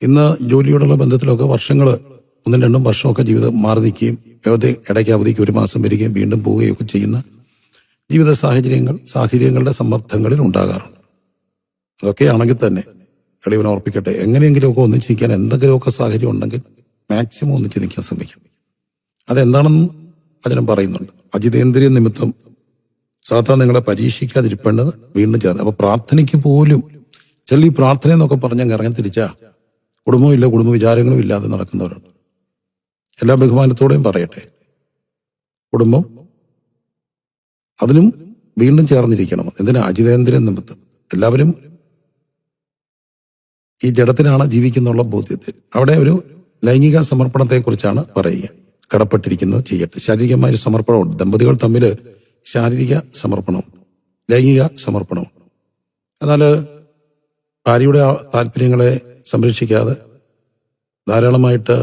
ഇന്ന് ജോലിയോടുള്ള ബന്ധത്തിലൊക്കെ വർഷങ്ങൾ 1-2 വർഷമൊക്കെ ജീവിതം മാറി നിൽക്കുകയും ഇടയ്ക്ക് അവധിക്ക് 1 മാസം വരികയും വീണ്ടും പോവുകയൊക്കെ ചെയ്യുന്ന ജീവിത സാഹചര്യങ്ങളുടെ സമ്മർദ്ദങ്ങളിൽ ഉണ്ടാകാറുണ്ട്. അതൊക്കെയാണെങ്കിൽ തന്നെ എളിവൻ ഓർപ്പിക്കട്ടെ, എങ്ങനെയെങ്കിലുമൊക്കെ ഒന്നിച്ചിരിക്കാൻ എന്തെങ്കിലുമൊക്കെ സാഹചര്യം ഉണ്ടെങ്കിൽ മാക്സിമം ഒന്നിച്ച് നിൽക്കാൻ ശ്രമിക്കും. അതെന്താണെന്ന് വചനം പറയുന്നുണ്ട്. അജിതേന്ദ്രിയ നിമിത്തം സാധാരണ നിങ്ങളെ പരീക്ഷിക്കാതിരിക്കേണ്ടത് വീണ്ടും ചേർന്ന്. അപ്പൊ പ്രാർത്ഥനയ്ക്ക് പോലും ഈ പ്രാർത്ഥന എന്നൊക്കെ പറഞ്ഞാൽ ഇറങ്ങി തിരിച്ചാ കുടുംബവും ഇല്ല, കുടുംബ വിചാരങ്ങളും ഇല്ലാതെ നടക്കുന്നവരുണ്ട്. എല്ലാ ബഹുമാനത്തോടെയും പറയട്ടെ, കുടുംബം അതിനും വീണ്ടും ചേർന്നിരിക്കണം. എന്തിനാ? അജിതേന്ദ്രിയ നിമിത്തം. എല്ലാവരും ഈ ജഡത്തിനാണ് ജീവിക്കുന്നുള്ള ബോധ്യത്തിൽ അവിടെ ഒരു ലൈംഗിക സമർപ്പണത്തെക്കുറിച്ചാണ് പറയുക. കടപ്പെട്ടിരിക്കുന്നത് ചെയ്യട്ടെ. ശാരീരികമായ ഒരു സമർപ്പണമുണ്ട്. ദമ്പതികൾ തമ്മിൽ ശാരീരിക സമർപ്പണമുണ്ട്, ലൈംഗിക സമർപ്പണമുണ്ട്. എന്നാൽ ഭാര്യയുടെ താല്പര്യങ്ങളെ സംരക്ഷിക്കാതെ ധാരാളമായിട്ട്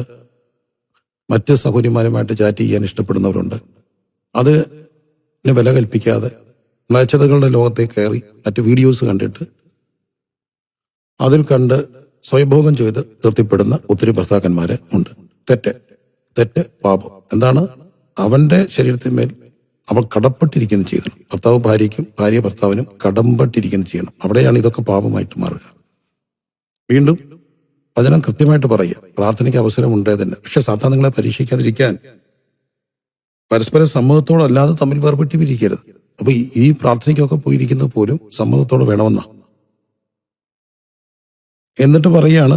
മറ്റ് സഹോദരിമാരുമായിട്ട് ചാറ്റ് ചെയ്യാൻ ഇഷ്ടപ്പെടുന്നവരുണ്ട്. അതിന് വില കൽപ്പിക്കാതെ മ്ലേച്ഛതകളുടെ ലോകത്തെ കയറി മറ്റ് വീഡിയോസ് കണ്ടിട്ട് അതിൽ കണ്ട് സ്വയഭോഗം ചെയ്ത് തൃപ്തിപ്പെടുന്ന ഒത്തിരി ഭർത്താക്കന്മാരെ ഉണ്ട്. തെറ്റ് പാപം. എന്താണ്? അവന്റെ ശരീരത്തിന്മേൽ അവൾ കടപ്പെട്ടിരിക്കുന്നത് ചെയ്യണം. ഭർത്താവ് ഭാര്യയ്ക്കും ഭാര്യ ഭർത്താവിനും കടമ്പെട്ടിരിക്കുന്നത് ചെയ്യണം. അവിടെയാണ് ഇതൊക്കെ പാപമായിട്ട് മാറുക. വീണ്ടും വചനം കൃത്യമായിട്ട് പറയുക, പ്രാർത്ഥനയ്ക്ക് അവസരമുണ്ടേ തന്നെ. പക്ഷെ സാധാരണ നിങ്ങളെ പരീക്ഷിക്കാതിരിക്കാൻ പരസ്പര സമ്മതത്തോടല്ലാതെ തമ്മിൽ വേർപെട്ടി പിരിക്കരുത്. അപ്പൊ ഈ പ്രാർത്ഥനയ്ക്കൊക്കെ പോയിരിക്കുന്നത് പോലും സമ്മതത്തോടെ വേണമെന്നാ. എന്നിട്ട് പറയാണ്,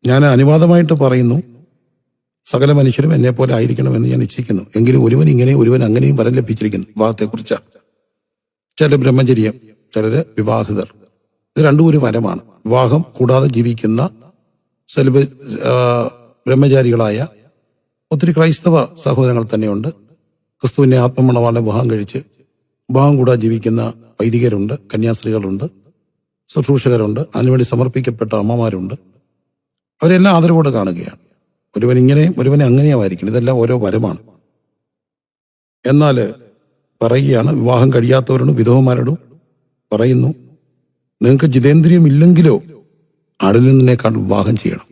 ഞാൻ അനുവാദമായിട്ട് പറയുന്നു, സകല മനുഷ്യരും എന്നെ പോലെ ആയിരിക്കണമെന്ന് ഞാൻ ഇച്ഛിക്കുന്നു. എങ്കിലും ഒരുവൻ ഇങ്ങനെ ഒരുവൻ അങ്ങനെയും വരം ലഭിച്ചിരിക്കുന്നു. വിവാഹത്തെക്കുറിച്ചാണ്. ചില ബ്രഹ്മചര്യം, ചിലര് വിവാഹിതർ. ഇത് രണ്ടും ഒരു വരമാണ്. വിവാഹം കൂടാതെ ജീവിക്കുന്ന ബ്രഹ്മചാരികളായ ഒത്തിരി ക്രൈസ്തവ സഹോദരങ്ങൾ തന്നെയുണ്ട്. ക്രിസ്തുവിനെ ആത്മമണവാളനെ വിവാഹം കഴിച്ച് വിവാഹം കൂടാതെ ജീവിക്കുന്ന വൈദികരുണ്ട്, കന്യാസ്ത്രീകളുണ്ട്, ശുശ്രൂഷകരുണ്ട്, അതിനുവേണ്ടി സമർപ്പിക്കപ്പെട്ട അമ്മമാരുണ്ട്. അവരെല്ലാം ആദരവോടെ കാണുകയാണ്. ഒരുവൻ ഇങ്ങനെയും ഒരുവനെ അങ്ങനെയുമായിരിക്കണം. ഇതെല്ലാം ഓരോ വരമാണ്. എന്നാൽ പറയുകയാണ്, വിവാഹം കഴിയാത്തവരോടും വിധവമാരോടും പറയുന്നു, നിങ്ങൾക്ക് ജിതേന്ദ്രിയം ഇല്ലെങ്കിലോ ആടിൽ നിന്നേക്കാൾ വിവാഹം ചെയ്യണം.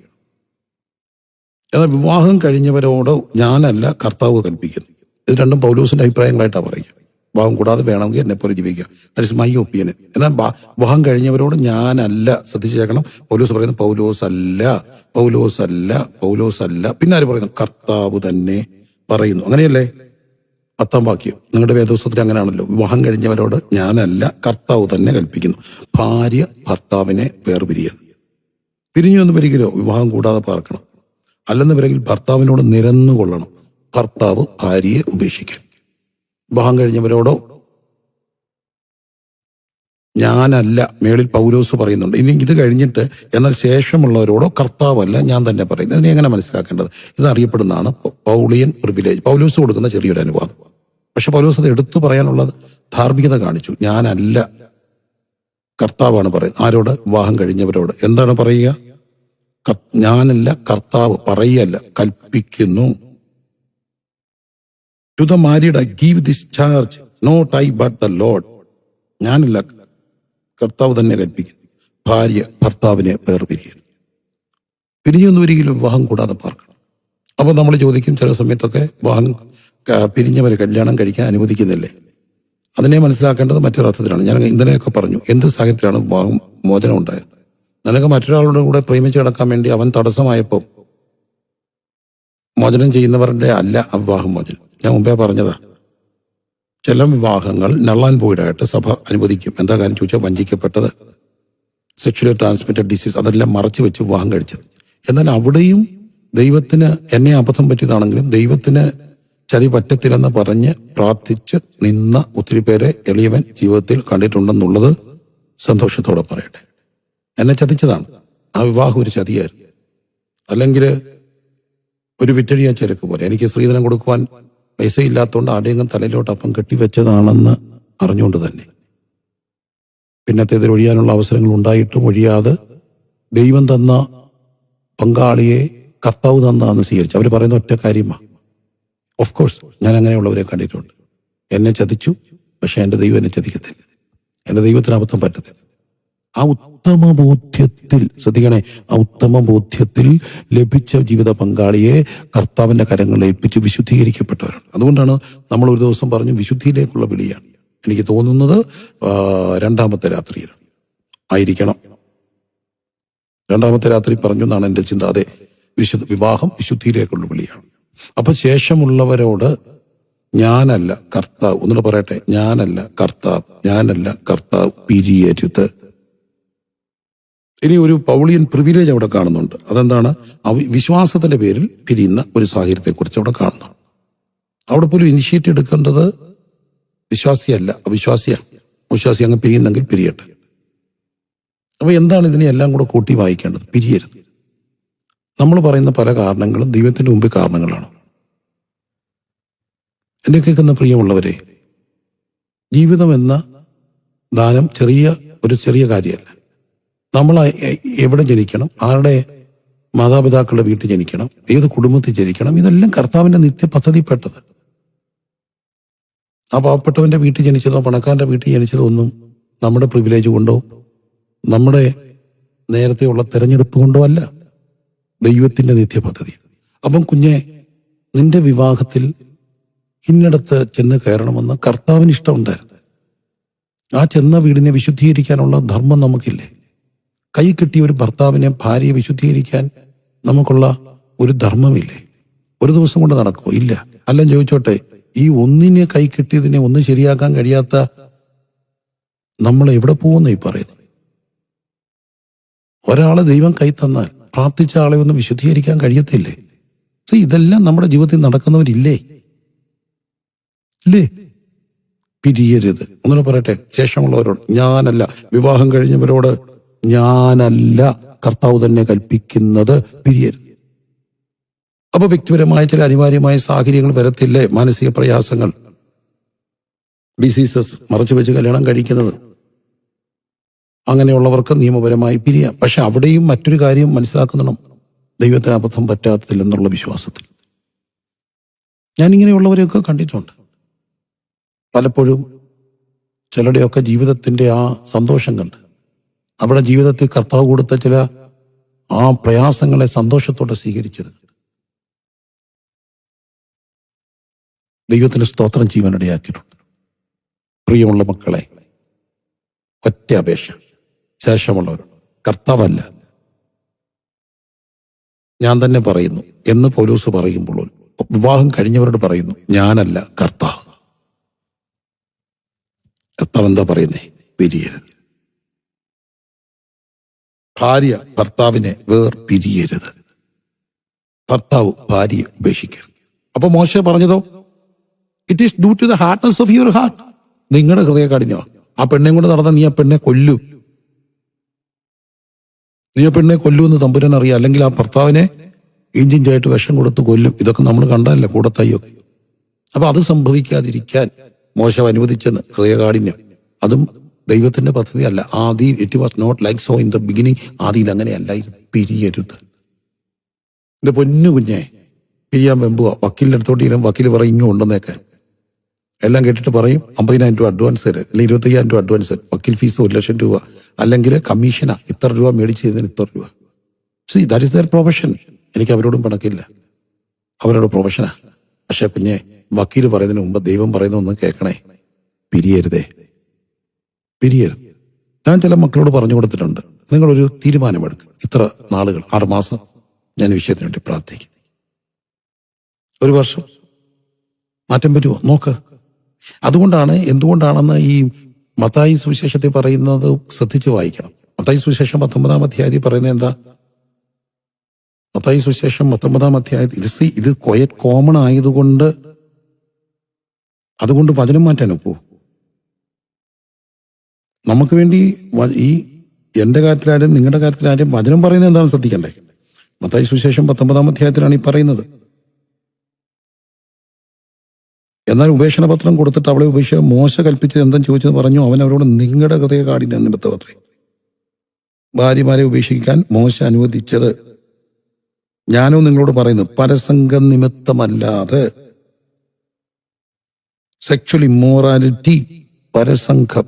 എന്നാൽ വിവാഹം കഴിഞ്ഞവരോട് ഞാനല്ല കർത്താവ് കൽപ്പിക്കുന്നു. ഇത് രണ്ടും പൗലോസിന്റെ അഭിപ്രായങ്ങളായിട്ടാണ് പറയുക. വിവാഹം കൂടാതെ വേണമെങ്കിൽ എന്നെപ്പോലെ ജീവിക്കുക. That is my opinion. എന്നാൽ വിവാഹം കഴിഞ്ഞവരോട് ഞാനല്ല. ശ്രദ്ധിച്ചേക്കണം, പൗലോസ് പറയുന്നത് പൗലോസ് അല്ല. പിന്നെ ആര് പറയുന്നു? കർത്താവ് തന്നെ പറയുന്നു. അങ്ങനെയല്ലേ 10-ാം വാക്യം നിങ്ങളുടെ വേദപുസ്തകത്തിൽ അങ്ങനെയാണല്ലോ. വിവാഹം കഴിഞ്ഞവരോട് ഞാനല്ല, കർത്താവ് തന്നെ കൽപ്പിക്കുന്നു. ഭാര്യ ഭർത്താവിനെ വേർപിരിയണം. പിരിഞ്ഞു എന്ന് വരികിലോ വിവാഹം കൂടാതെ പാർക്കണം. അല്ലെന്ന് വരികിൽ ഭർത്താവിനോട് നിരന്നുകൊള്ളണം. ഭർത്താവ് ഭാര്യയെ ഉപേക്ഷിക്കണം. വിവാഹം കഴിഞ്ഞവരോടോ ഞാനല്ല, മേളിൽ പൗലോസ് പറയുന്നുണ്ട്. ഇനി ഇത് കഴിഞ്ഞിട്ട് എന്നാൽ ശേഷമുള്ളവരോടോ കർത്താവല്ല, ഞാൻ തന്നെ പറയുന്നത്. ഇതിനെ എങ്ങനെ മനസ്സിലാക്കേണ്ടത്? ഇത് അറിയപ്പെടുന്നതാണ് പൗളിയൻ പ്രിവിലേജ്. പൗലോസ് കൊടുക്കുന്ന ചെറിയൊരു അനുവാദം. പക്ഷെ പൗലോസ് അത് എടുത്തു പറയാനുള്ളത് ധാർമ്മികത കാണിച്ചു. ഞാനല്ല, കർത്താവാണ് പറയുന്നത്. ആരോട്? വിവാഹം കഴിഞ്ഞവരോട്. എന്താണ് പറയുക? ഞാനല്ല, കർത്താവ് പറയല്ല, കൽപ്പിക്കുന്നു. To the married I give this charge, not I but the Lord. ഞാനല്ല, കർത്താവ് തന്നെ കൽപ്പിക്കുന്നു. ഭാര്യ ഭർത്താവിനെ വേർപിരിയരുത്. പിരിഞ്ഞൊന്നും ഒരിക്കലും വിവാഹം കൂടാതെ പാർക്കണം. അപ്പൊ നമ്മൾ ചോദിക്കും, ചില സമയത്തൊക്കെ വിവാഹം പിരിഞ്ഞവരെ കല്യാണം കഴിക്കാൻ അനുവദിക്കുന്നില്ലേ? അതിനെ മനസ്സിലാക്കേണ്ടത് മറ്റൊരർത്ഥത്തിലാണ്. ഞാൻ ഇന്നലെയൊക്കെ പറഞ്ഞു, എന്ത് സാഹചര്യത്തിലാണ് വിവാഹം മോചനം ഉണ്ടായത്? നിനക്ക് മറ്റൊരാളുടെ കൂടെ പ്രേമിച്ച് കിടക്കാൻ വേണ്ടി അവൻ തടസ്സമായപ്പോൾ മോചനം ചെയ്യുന്നവരുടെ അല്ല വിവാഹം മോചനം. ഞാൻ മുമ്പേ പറഞ്ഞതാ. ചില വിവാഹങ്ങൾ നള്ളാൻ പോയിടായിട്ട് സഭ അനുവദിക്കും. എന്താ കാര്യം ചോദിച്ചാൽ, വഞ്ചിക്കപ്പെട്ടത്, സെക്ഷുവലി ട്രാൻസ്മിറ്റഡ് ഡിസീസ്, അതെല്ലാം മറച്ചു വെച്ച് വിവാഹം കഴിച്ചത്. എന്നാൽ അവിടെയും ദൈവത്തിന് എന്നെ അബദ്ധം പറ്റിയതാണെങ്കിലും ദൈവത്തിന് ചതി പറ്റത്തില്ലെന്ന് പറഞ്ഞ് പ്രാർത്ഥിച്ച് നിന്ന ഒത്തിരി പേരെ എളിയവൻ ജീവിതത്തിൽ കണ്ടിട്ടുണ്ടെന്നുള്ളത് സന്തോഷത്തോടെ പറയട്ടെ. എന്നെ ചതിച്ചതാണ്. ആ വിവാഹം ഒരു ചതിയായിരുന്നു. അല്ലെങ്കിൽ ഒരു വിറ്റഴിയ ചെരുക്ക് പോലെ. എനിക്ക് സ്ത്രീധനം കൊടുക്കുവാൻ പൈസയില്ലാത്തതുകൊണ്ട് ആടെയെങ്കിലും തലയിലോട്ട് അപ്പം കെട്ടിവെച്ചതാണെന്ന് അറിഞ്ഞുകൊണ്ട് തന്നെ പിന്നത്തേതിൽ ഒഴിയാനുള്ള അവസരങ്ങൾ ഉണ്ടായിട്ടും ഒഴിയാതെ ദൈവം തന്ന പങ്കാളിയെ കർത്താവ് തന്നാന്ന് സ്വീകരിച്ചു. അവർ പറയുന്ന ഒറ്റ കാര്യമാണ്. ഓഫ് കോഴ്സ് ഞാൻ അങ്ങനെയുള്ളവരെ കണ്ടിട്ടുണ്ട്. എന്നെ ചതിച്ചു, പക്ഷെ എൻ്റെ ദൈവം എന്നെ ചതിക്കത്തില്ല. എൻ്റെ ദൈവത്തിന് അബദ്ധം പറ്റത്തില്ല. ആ ഉത്തമ ബോധ്യത്തിൽ, ശ്രദ്ധിക്കണേ, ആ ഉത്തമ ബോധ്യത്തിൽ ലഭിച്ച ജീവിത പങ്കാളിയെ കർത്താവിന്റെ കരങ്ങളിൽ ഏൽപ്പിച്ച് വിശുദ്ധീകരിക്കപ്പെട്ടവരാണ്. അതുകൊണ്ടാണ് നമ്മൾ ഒരു ദിവസം പറഞ്ഞു വിശുദ്ധിയിലേക്കുള്ള വിളിയാണ്. എനിക്ക് തോന്നുന്നത് രണ്ടാമത്തെ രാത്രിയിലാണ് ആയിരിക്കണം. രണ്ടാമത്തെ രാത്രി പറഞ്ഞു എന്നാണ് എൻ്റെ ചിന്ത. അതെ, വിവാഹം വിശുദ്ധിയിലേക്കുള്ള വിളിയാണ്. അപ്പൊ ശേഷമുള്ളവരോട് ഞാനല്ല കർത്താവ്, ഒന്നുകൂടെ പറയട്ടെ, ഞാനല്ല കർത്താവ്, ഞാനല്ല കർത്താവ്, പിരിയരുത്. ഇനി ഒരു പൗളിയൻ പ്രിവിലേജ് അവിടെ കാണുന്നുണ്ട്. അതെന്താണ്? വിശ്വാസത്തിന്റെ പേരിൽ പിരിയുന്ന ഒരു സാഹചര്യത്തെക്കുറിച്ച് അവിടെ കാണുന്നു. അവിടെ പോലും ഇനിഷ്യേറ്റീവ് എടുക്കേണ്ടത് വിശ്വാസിയല്ല, അവിശ്വാസിയാണ്. വിശ്വാസി അങ്ങ് പിരിയുന്നെങ്കിൽ പിരിയട്ടെ. അപ്പൊ എന്താണ് ഇതിനെ എല്ലാം കൂടെ കൂട്ടി വായിക്കേണ്ടത്? പിരിയരുത്. നമ്മൾ പറയുന്ന പല കാരണങ്ങളും ദൈവത്തിന്റെ മുമ്പിൽ കാരണങ്ങളാണ്. എന്നെ കേൾക്കുന്ന പ്രിയമുള്ളവരെ, ജീവിതം എന്ന ദാനം ഒരു ചെറിയ കാര്യമല്ല. നമ്മൾ എവിടെ ജനിക്കണം, ആരുടെ മാതാപിതാക്കളുടെ വീട്ടിൽ ജനിക്കണം, ഏത് കുടുംബത്തിൽ ജനിക്കണം, ഇതെല്ലാം കർത്താവിന്റെ നിത്യ പദ്ധതിപ്പെട്ടത്. ആ പാവപ്പെട്ടവന്റെ വീട്ടിൽ ജനിച്ചതോ പണക്കാരന്റെ വീട്ടിൽ ജനിച്ചതോ ഒന്നും നമ്മുടെ പ്രിവിലേജ് കൊണ്ടോ നമ്മുടെ നേരത്തെയുള്ള തെരഞ്ഞെടുപ്പ് കൊണ്ടോ അല്ല, ദൈവത്തിന്റെ നിത്യ പദ്ധതി. അപ്പം കുഞ്ഞെ, നിന്റെ വിവാഹത്തിൽ ഇന്നിടത്ത് ചെന്ന് കയറണമെന്ന് കർത്താവിന് ഇഷ്ടമുണ്ടായിരുന്നു. ആ ചെന്ന വീടിനെ വിശുദ്ധീകരിക്കാനുള്ള ധർമ്മം നമുക്കില്ലേ? കൈ കിട്ടിയ ഒരു ഭർത്താവിനെ, ഭാര്യയെ വിശുദ്ധീകരിക്കാൻ നമുക്കുള്ള ഒരു ധർമ്മമില്ലേ? ഒരു ദിവസം കൊണ്ട് നടക്കുമോ? ഇല്ല. അല്ല, ചോദിച്ചോട്ടെ, ഈ ഒന്നിനെ കൈ കിട്ടിയതിനെ ഒന്ന് ശരിയാക്കാൻ കഴിയാത്ത നമ്മൾ എവിടെ പോകുന്ന ഈ പറയുന്നത്? ഒരാളെ ദൈവം കൈ തന്നാൽ പ്രാർത്ഥിച്ച ആളെ ഒന്ന് വിശുദ്ധീകരിക്കാൻ കഴിയത്തില്ലേ? ഇതെല്ലാം നമ്മുടെ ജീവിതത്തിൽ നടക്കുന്നവരില്ലേ? ഇല്ലേ? പിരിയരുത്. ഒന്നുകൂടെ പറയട്ടെ, ശേഷമുള്ളവരോട് ഞാനല്ല, വിവാഹം കഴിഞ്ഞവരോട് ഞാനല്ല, കർത്താവ് തന്നെ കൽപ്പിക്കുന്നത് പിരിയരുത്. അപ്പൊ വ്യക്തിപരമായ ചില അനിവാര്യമായ സാഹചര്യങ്ങൾ വരത്തില്ലേ? മാനസിക പ്രയാസങ്ങൾ, ഡിസീസസ്, മറച്ചു വെച്ച് കല്യാണം കഴിക്കുന്നത്, അങ്ങനെയുള്ളവർക്ക് നിയമപരമായി പിരിയാം. പക്ഷെ അവിടെയും മറ്റൊരു കാര്യം മനസ്സിലാക്കണം, ദൈവത്തിന് അബദ്ധം പറ്റാത്തില്ലെന്നുള്ള വിശ്വാസത്തിൽ. ഞാനിങ്ങനെയുള്ളവരെയൊക്കെ കണ്ടിട്ടുണ്ട്. പലപ്പോഴും ചിലരുടെയൊക്കെ ജീവിതത്തിന്റെ ആ സന്തോഷം കണ്ട് അവിടെ ജീവിതത്തിൽ കർത്താവ് കൊടുത്ത ചില ആ പ്രയാസങ്ങളെ സന്തോഷത്തോടെ സ്വീകരിച്ചത്. ദൈവത്തിന് സ്തോത്രം ജീവനിടയാക്കിയിട്ടുണ്ട്. പ്രിയമുള്ള മക്കളെ, ഒറ്റ അപേക്ഷ, ശേഷമുള്ളവരോട്, കർത്താവല്ല, ഞാൻ തന്നെ പറയുന്നു എന്ന് പൗലോസ് പറയുമ്പോൾ വിവാഹം കഴിഞ്ഞവരോട് പറയുന്നു, ഞാനല്ല കർത്താവ്. കർത്താവ് എന്താ പറയുന്നേ? പിരിയരുത്. ഭാര്യ ഭർത്താവിനെ പിരിയരുത്. ഭർത്താവ് ഭാര്യയെ ഉപേക്ഷിക്കരുത്. അപ്പൊ മോശെ പറഞ്ഞതോ, it is due to the hardness of your heart. നിങ്ങളുടെ ഹൃദയകാഠിന്യം. ആ പെണ്ണെ കൊണ്ട് നടന്ന നീ ആ പെണ്ണെ കൊല്ലും, എന്ന് തമ്പുരാൻ അറിയാം. അല്ലെങ്കിൽ ആ ഭർത്താവിനെ ഇഞ്ചിഞ്ചായിട്ട് വിഷം കൊടുത്ത് കൊല്ലും. ഇതൊക്കെ നമ്മൾ കണ്ടതല്ലേ കൂടത്തായോ. അപ്പൊ അത് സംഭവിക്കാതിരിക്കാൻ മോശം അനുവദിച്ചെന്ന് ഹൃദയകാഠിന്യം. അതും ദൈവത്തിന്റെ പദ്ധതിയല്ല. ആദിയിൽ it was not like so in the beginning. ആദിയിൽ അങ്ങനെയല്ലായിരുന്നു. പിരിയരുത്. എന്റെ പൊന്നു കുഞ്ഞെ, പിരിയാൻ വെമ്പുക. വക്കീലിന്റെ അടുത്തോട്ട് ഇരും, വക്കീൽ പറയും ഇങ്ങ് കൊണ്ടുവന്നേക്കാൻ. എല്ലാം കേട്ടിട്ട് പറയും 50,000 രൂപ അഡ്വാൻസ് തരും, അല്ലെങ്കിൽ 25,000 രൂപ അഡ്വാൻസ് തരും. വക്കീൽ ഫീസ് 1,00,000 രൂപ, അല്ലെങ്കിൽ കമ്മീഷനാ ഇത്ര രൂപ മേടിച്ച് ചെയ്തതിന് ഇത്ര രൂപ. That is their profession. എനിക്ക് അവരോടും പണക്കില്ല, അവരോട് പ്രൊഫഷനാ. പക്ഷെ കുഞ്ഞെ, വക്കീൽ പറയുന്നതിന് മുമ്പ് ദൈവം പറയുന്ന ഒന്ന് കേൾക്കണേ. പിരിയരുതേ, പിരിയരുത്. ഞാൻ ചില മക്കളോട് പറഞ്ഞു കൊടുത്തിട്ടുണ്ട്, നിങ്ങളൊരു തീരുമാനമെടുക്കും. ഇത്ര നാളുകൾ, 6 മാസം ഞാൻ വിഷയത്തിന് വേണ്ടി പ്രാർത്ഥിക്കും. 1 വർഷം മാറ്റം വരുമോ നോക്ക്. എന്തുകൊണ്ടാണെന്ന് ഈ മത്തായി സുവിശേഷത്തിൽ പറയുന്നത് ശ്രദ്ധിച്ച് വായിക്കണം. മത്തായി സുവിശേഷം 19-ാം അധ്യായത്തിൽ പറയുന്നത് എന്താ? മത്തായി സുവിശേഷം 19-ാം അധ്യായത്തിൽ ഇത് ക്വയറ്റ് കോമൺ ആയതുകൊണ്ട് അതുകൊണ്ട് വചനം മാറ്റാൻ ഒപ്പോ? നമുക്ക് വേണ്ടി ഈ എന്റെ കാര്യത്തിലായാലും നിങ്ങളുടെ കാര്യത്തിലായാലും വചനം പറയുന്നത് എന്താണ് ശ്രദ്ധിക്കണ്ടേ? മത്തായി സുവിശേഷം 19-ാം അധ്യായത്തിലാണ് ഈ പറയുന്നത്. എന്നാൽ ഉപേക്ഷണ പത്രം കൊടുത്തിട്ട് അവളെ മോശ കൽപ്പിച്ചത് എന്തെന്ന് ചോദിച്ചെന്ന് പറഞ്ഞു. അവൻ അവരോട്, നിങ്ങളുടെ ഹൃദയകാഠിന്യം നിമിത്തമത്രേ ഭാര്യമാരെ ഉപേക്ഷിക്കാൻ മോശ അനുവദിച്ചത്. ഞാനോ നിങ്ങളോട് പറയുന്നു, പരസംഗം നിമിത്തമല്ലാതെ. സെക്ഷൽ ഇമ്മോറാലിറ്റി, പരസംഘം,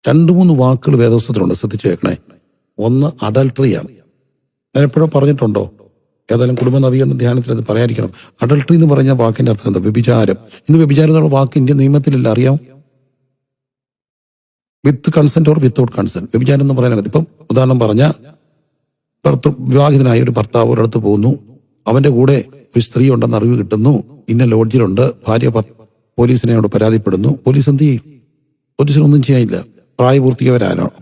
2-3 വാക്കുകൾ വേദപുസ്തകത്തിലുണ്ട്, ശ്രദ്ധിച്ചു കേൾക്കണേ. ഒന്ന് അഡൾട്ടറിയാണ്. ഞാൻ എപ്പോഴും പറഞ്ഞിട്ടുണ്ടോ? ഏതായാലും കുടുംബ നവീകരണ ധ്യാനത്തിൽ അത് പറയാതിരിക്കണം. അഡൾട്ടറി എന്ന് പറഞ്ഞ വാക്കിന്റെ അർത്ഥം എന്താ? വ്യഭിചാരം. ഇന്ന് വ്യഭിചാരം എന്നുള്ള വാക്ക് ഇന്ത്യൻ നിയമത്തിലില്ല, അറിയാം? വിത്ത് കൺസെന്റ് ഓർ വിത്തൗട്ട് കൺസെന്റ് വ്യഭിചാരം എന്ന് പറയാനകത്ത്. ഇപ്പം ഉദാഹരണം പറഞ്ഞ വിവാഹിതനായ ഒരു ഭർത്താവ് ഒരിടത്ത് പോകുന്നു, അവന്റെ കൂടെ ഒരു സ്ത്രീ ഉണ്ടെന്ന് അറിവ് കിട്ടുന്നു, ഇന്ന ലോഡ്ജിലുണ്ട്, ഭാര്യ പോലീസിനോട് പരാതിപ്പെടുന്നു. പോലീസ് എന്ത് ചെയ്യും? പോലീസിനൊന്നും ചെയ്യാനില്ല.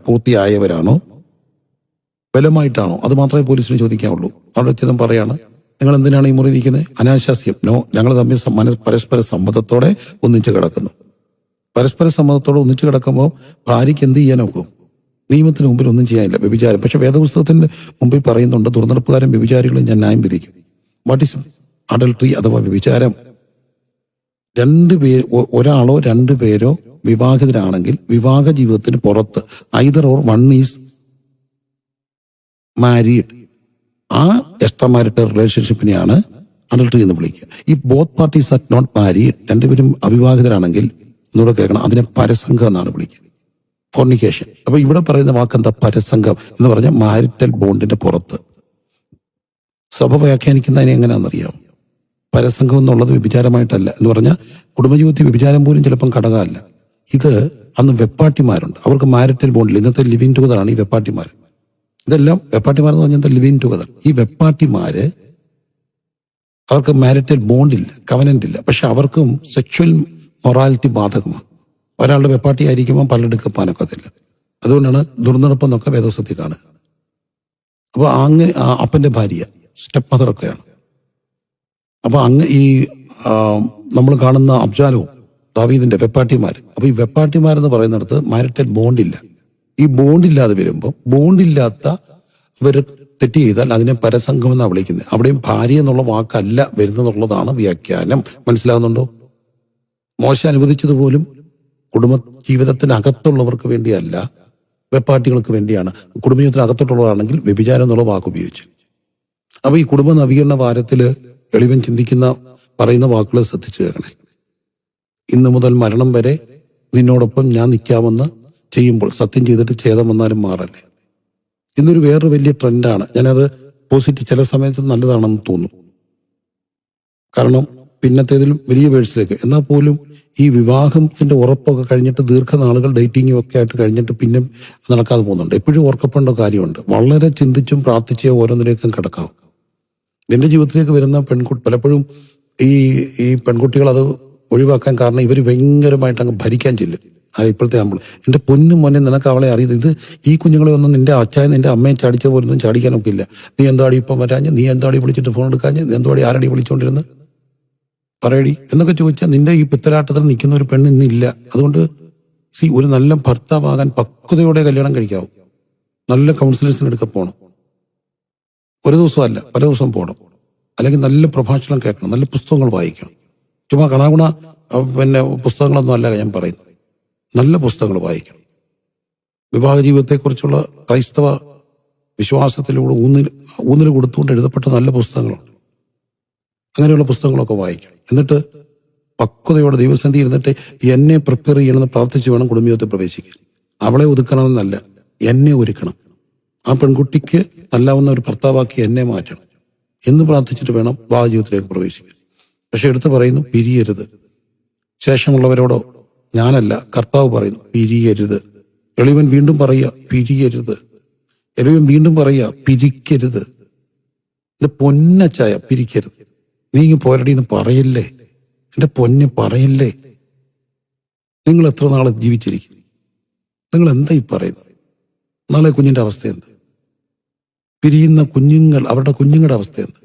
പൂർത്തിയായവരാണോ ബലമായിട്ടാണോ? അത് മാത്രമേ പോലീസിന് ചോദിക്കാവുള്ളൂ. അവിടെ ചിതം പറയാണ്, നിങ്ങൾ എന്തിനാണ് ഈ മുറി ഇരിക്കുന്നത്? അനാശാസ്യം. നോ, ഞങ്ങൾ തമ്മിൽ പരസ്പര സമ്മതത്തോടെ ഒന്നിച്ച് കിടക്കുന്നു. പരസ്പര സമ്മതത്തോടെ ഒന്നിച്ച് കിടക്കുമ്പോൾ ഭാര്യയ്ക്ക് എന്ത് ചെയ്യാൻ നോക്കും? നിയമത്തിന് മുമ്പിൽ ഒന്നും ചെയ്യാനില്ല. വ്യഭിചാരം. പക്ഷെ വേദപുസ്തകത്തിന്റെ മുമ്പിൽ പറയുന്നുണ്ട്, ദുർനടപ്പുകാരും വ്യഭിചാരികളെ ഞാൻ ന്യായം വിധിക്കും. വാട്ട് ഈസ് അഡൾട്ടറി അഥവാ വ്യഭിചാരം? ഒരാളോ 2 പേരോ വിവാഹിതരാണെങ്കിൽ വിവാഹ ജീവിതത്തിന് പുറത്ത് either or one is married, ആ എക്സ്ട്രാ മാരിറ്റൽ റിലേഷൻഷിപ്പിനെയാണ് അഡൾട്ടറി എന്ന് വിളിക്കുക. ഈ both parties are not married, 2 പേരും അവിവാഹിതരാണെങ്കിൽ എന്നൂടെ കേൾക്കണം, അതിനെ പരസംഗം എന്നാണ് വിളിക്കുക, ഫോർണിക്കേഷൻ. അപ്പൊ ഇവിടെ പറയുന്ന വാക്കെന്താ? പരസംഗം എന്ന് പറഞ്ഞാൽ മാരിറ്റൽ ബോണ്ടിന്റെ പുറത്ത്. സഭ വ്യാഖ്യാനിക്കുന്നതിനെ എങ്ങനെയാണെന്നറിയാം? പരസംഗം എന്നുള്ളത് വ്യഭിചാരമായിട്ടല്ല എന്ന് പറഞ്ഞാൽ കുടുംബജീവിതത്തിൽ വ്യഭിചാരം പോലും ചിലപ്പം ഘടകമല്ല. ഇത് അന്ന് വെപ്പാട്ടിമാരുണ്ട്, അവർക്ക് മാരിറ്റൽ ബോണ്ടിൽ. ഇന്നത്തെ ലിവിങ് ടുഗദറാണ് ഈ വെപ്പാട്ടിമാർ. ഇതെല്ലാം വെപ്പാട്ടിമാരെന്ന് പറഞ്ഞാൽ ലിവിങ് ടുഗദർ. ഈ വെപ്പാട്ടിമാര് അവർക്ക് മാരിറ്റൽ ബോണ്ടില്ല, കവനന്റ് ഇല്ല, പക്ഷെ അവർക്കും സെക്ഷുവൽ മൊറാലിറ്റി ബാധകമാണ്. ഒരാളുടെ വെപ്പാട്ടി ആയിരിക്കുമ്പോൾ പലരെടുക്കും പാനക്കത്തില്ല. അതുകൊണ്ടാണ് ദുർനടപ്പെന്നൊക്കെ വേദപുസ്തകത്തിൽ കാണുക. അപ്പൊ അങ്ങനെ അപ്പന്റെ ഭാര്യ സ്റ്റെപ്പ് മദറൊക്കെയാണ്. അപ്പൊ ഈ നമ്മൾ കാണുന്ന അബ്ജാലവും ദാവീദിന്റെ വെപ്പാട്ടിമാർ. അപ്പൊ ഈ വെപ്പാട്ടിമാരെന്ന് പറയുന്നിടത്ത് മാരിറ്റൽ ബോണ്ടില്ല. ഈ ബോണ്ടില്ലാതെ വരുമ്പോൾ, ബോണ്ടില്ലാത്ത ഇവർ തെറ്റ് ചെയ്താൽ അതിനെ പരസംഗം എന്നാണ് വിളിക്കുന്നത്. അവിടെയും ഭാര്യ എന്നുള്ള വാക്കല്ല വരുന്നതെന്നുള്ളതാണ് വ്യാഖ്യാനം. മനസ്സിലാകുന്നുണ്ടോ? മോശ അനുവദിച്ചതുപോലും കുടുംബ ജീവിതത്തിനകത്തുള്ളവർക്ക് വേണ്ടിയല്ല, വെപ്പാട്ടികൾക്ക് വേണ്ടിയാണ്. കുടുംബജീവിതത്തിനകത്തോട്ടുള്ളതാണെങ്കിൽ വ്യഭിചാരം എന്നുള്ള വാക്ക് ഉപയോഗിച്ചു. അപ്പൊ ഈ കുടുംബ നവീകരണ വാരത്തില് എളിവൻ ചിന്തിക്കുന്ന പറയുന്ന വാക്കുകൾ ശ്രദ്ധിച്ചു കേൾക്കണേ. ഇന്നു മുതൽ മരണം വരെ നിന്നോടൊപ്പം ഞാൻ നിൽക്കാമെന്ന് ചെയ്യുമ്പോൾ സത്യം ചെയ്തിട്ട് ഛേദം വന്നാലും മാറല്ലേ. ഇന്നൊരു വേറൊരു വലിയ ട്രെൻഡാണ്. ഞാനത് പോസിറ്റീവ്, ചില സമയത്ത് നല്ലതാണെന്ന് തോന്നുന്നു. കാരണം പിന്നത്തേതിലും വലിയ വേഴ്സിലേക്ക്. എന്നാൽ പോലും ഈ വിവാഹത്തിന്റെ ഉറപ്പൊക്കെ കഴിഞ്ഞിട്ട് ദീർഘനാളുകൾ ഡേറ്റിങ്ങും ഒക്കെ ആയിട്ട് കഴിഞ്ഞിട്ട് പിന്നെ നടക്കാതെ പോകുന്നുണ്ട്. എപ്പോഴും ഓർക്കപ്പെടേണ്ട കാര്യമുണ്ട്. വളരെ ചിന്തിച്ചും പ്രാർത്ഥിച്ചേ ഓരോന്നിലേക്കും കിടക്കാം. എന്റെ ജീവിതത്തിലേക്ക് വരുന്ന പലപ്പോഴും ഈ പെൺകുട്ടികൾ അത് ഒഴിവാക്കാൻ കാരണം ഇവർ ഭയങ്കരമായിട്ട് അങ്ങ് ഭരിക്കാൻ ചെല്ലും. ഇപ്പോഴത്തെ ആകുമ്പോൾ എന്റെ പൊന്നും മോനെ, നിനക്ക് അവളെ അറിയുന്നത്, ഇത് ഈ കുഞ്ഞുങ്ങളെ ഒന്നും നിന്റെ അച്ഛായ നിന്റെ അമ്മയെ ചാടിച്ച പോലൊന്നും ചാടിക്കാനൊക്കെ ഇല്ല. നീ എന്താടി ഇപ്പം വരാഞ്ഞ്, നീ എന്താടി വിളിച്ചിട്ട് ഫോൺ എടുക്കാഞ്ഞ്, നീ എന്താടി ആരടി വിളിച്ചോണ്ടിരുന്ന് പറയടി എന്നൊക്കെ ചോദിച്ചാൽ നിന്റെ ഈ പിത്തലാട്ടത്തിൽ നിൽക്കുന്ന ഒരു പെണ്ണ് ഇന്നില്ല. അതുകൊണ്ട് ഒരു നല്ല ഭർത്താവാകാൻ പക്വതയോടെ കല്യാണം കഴിക്കാവും. നല്ല കൗൺസിലേഴ്സിനെടുക്കെ പോകണം. ഒരു ദിവസമല്ല, പല ദിവസം പോകണം. അല്ലെങ്കിൽ നല്ല പ്രഭാഷണം കേൾക്കണം, നല്ല പുസ്തകങ്ങൾ വായിക്കണം. ചുമ്മാ കണാകുണ പുസ്തകങ്ങളൊന്നും അല്ല ഞാൻ പറയുന്നത്. നല്ല പുസ്തകങ്ങൾ വായിക്കണം. വിവാഹ ജീവിതത്തെക്കുറിച്ചുള്ള ക്രൈസ്തവ വിശ്വാസത്തിലൂടെ ഊന്നൽ കൊടുത്തുകൊണ്ട് എഴുതപ്പെട്ട നല്ല പുസ്തകങ്ങളുണ്ട്. അങ്ങനെയുള്ള പുസ്തകങ്ങളൊക്കെ വായിക്കണം. എന്നിട്ട് പക്വതയോടെ ദൈവസന്ധി ഇരുന്നിട്ട് എന്നെ പ്രിപ്പയർ ചെയ്യണമെന്ന് പ്രാർത്ഥിച്ച് വേണം കുടുംബജീവിതത്തിൽ പ്രവേശിക്കാൻ. അവളെ ഒതുക്കണമെന്നല്ല, എന്നെ ഒരുക്കണം. ആ പെൺകുട്ടിക്ക് നല്ലാവുന്ന ഒരു ഭർത്താവാക്കി എന്നെ മാറ്റണം എന്ന് പ്രാർത്ഥിച്ചിട്ട് വേണം വിവാഹ ജീവിതത്തിലേക്ക് പ്രവേശിക്കാൻ. പക്ഷെ എടുത്ത് പറയുന്നു, പിരിയരുത്. ശേഷമുള്ളവരോടോ ഞാനല്ല, കർത്താവ് പറയുന്നു, പിരിയരുത്. എളിവൻ വീണ്ടും പറയുക, പിരിയരുത്. എളിവൻ വീണ്ടും പറയുക, പിരിക്കരുത്. ഇത് പൊന്നച്ചായ, പിരിക്കരുത്. നീ പോരടി എന്ന് പറയല്ലേ, എന്റെ പൊന്നെ പറയല്ലേ. നിങ്ങൾ എത്ര നാളെ ജീവിച്ചിരിക്കും? നിങ്ങൾ എന്താ ഈ പറയുന്നത്? നാളെ കുഞ്ഞിന്റെ അവസ്ഥ എന്ത്? പിരിയുന്ന കുഞ്ഞുങ്ങൾ, അവരുടെ കുഞ്ഞുങ്ങളുടെ അവസ്ഥ എന്ത്?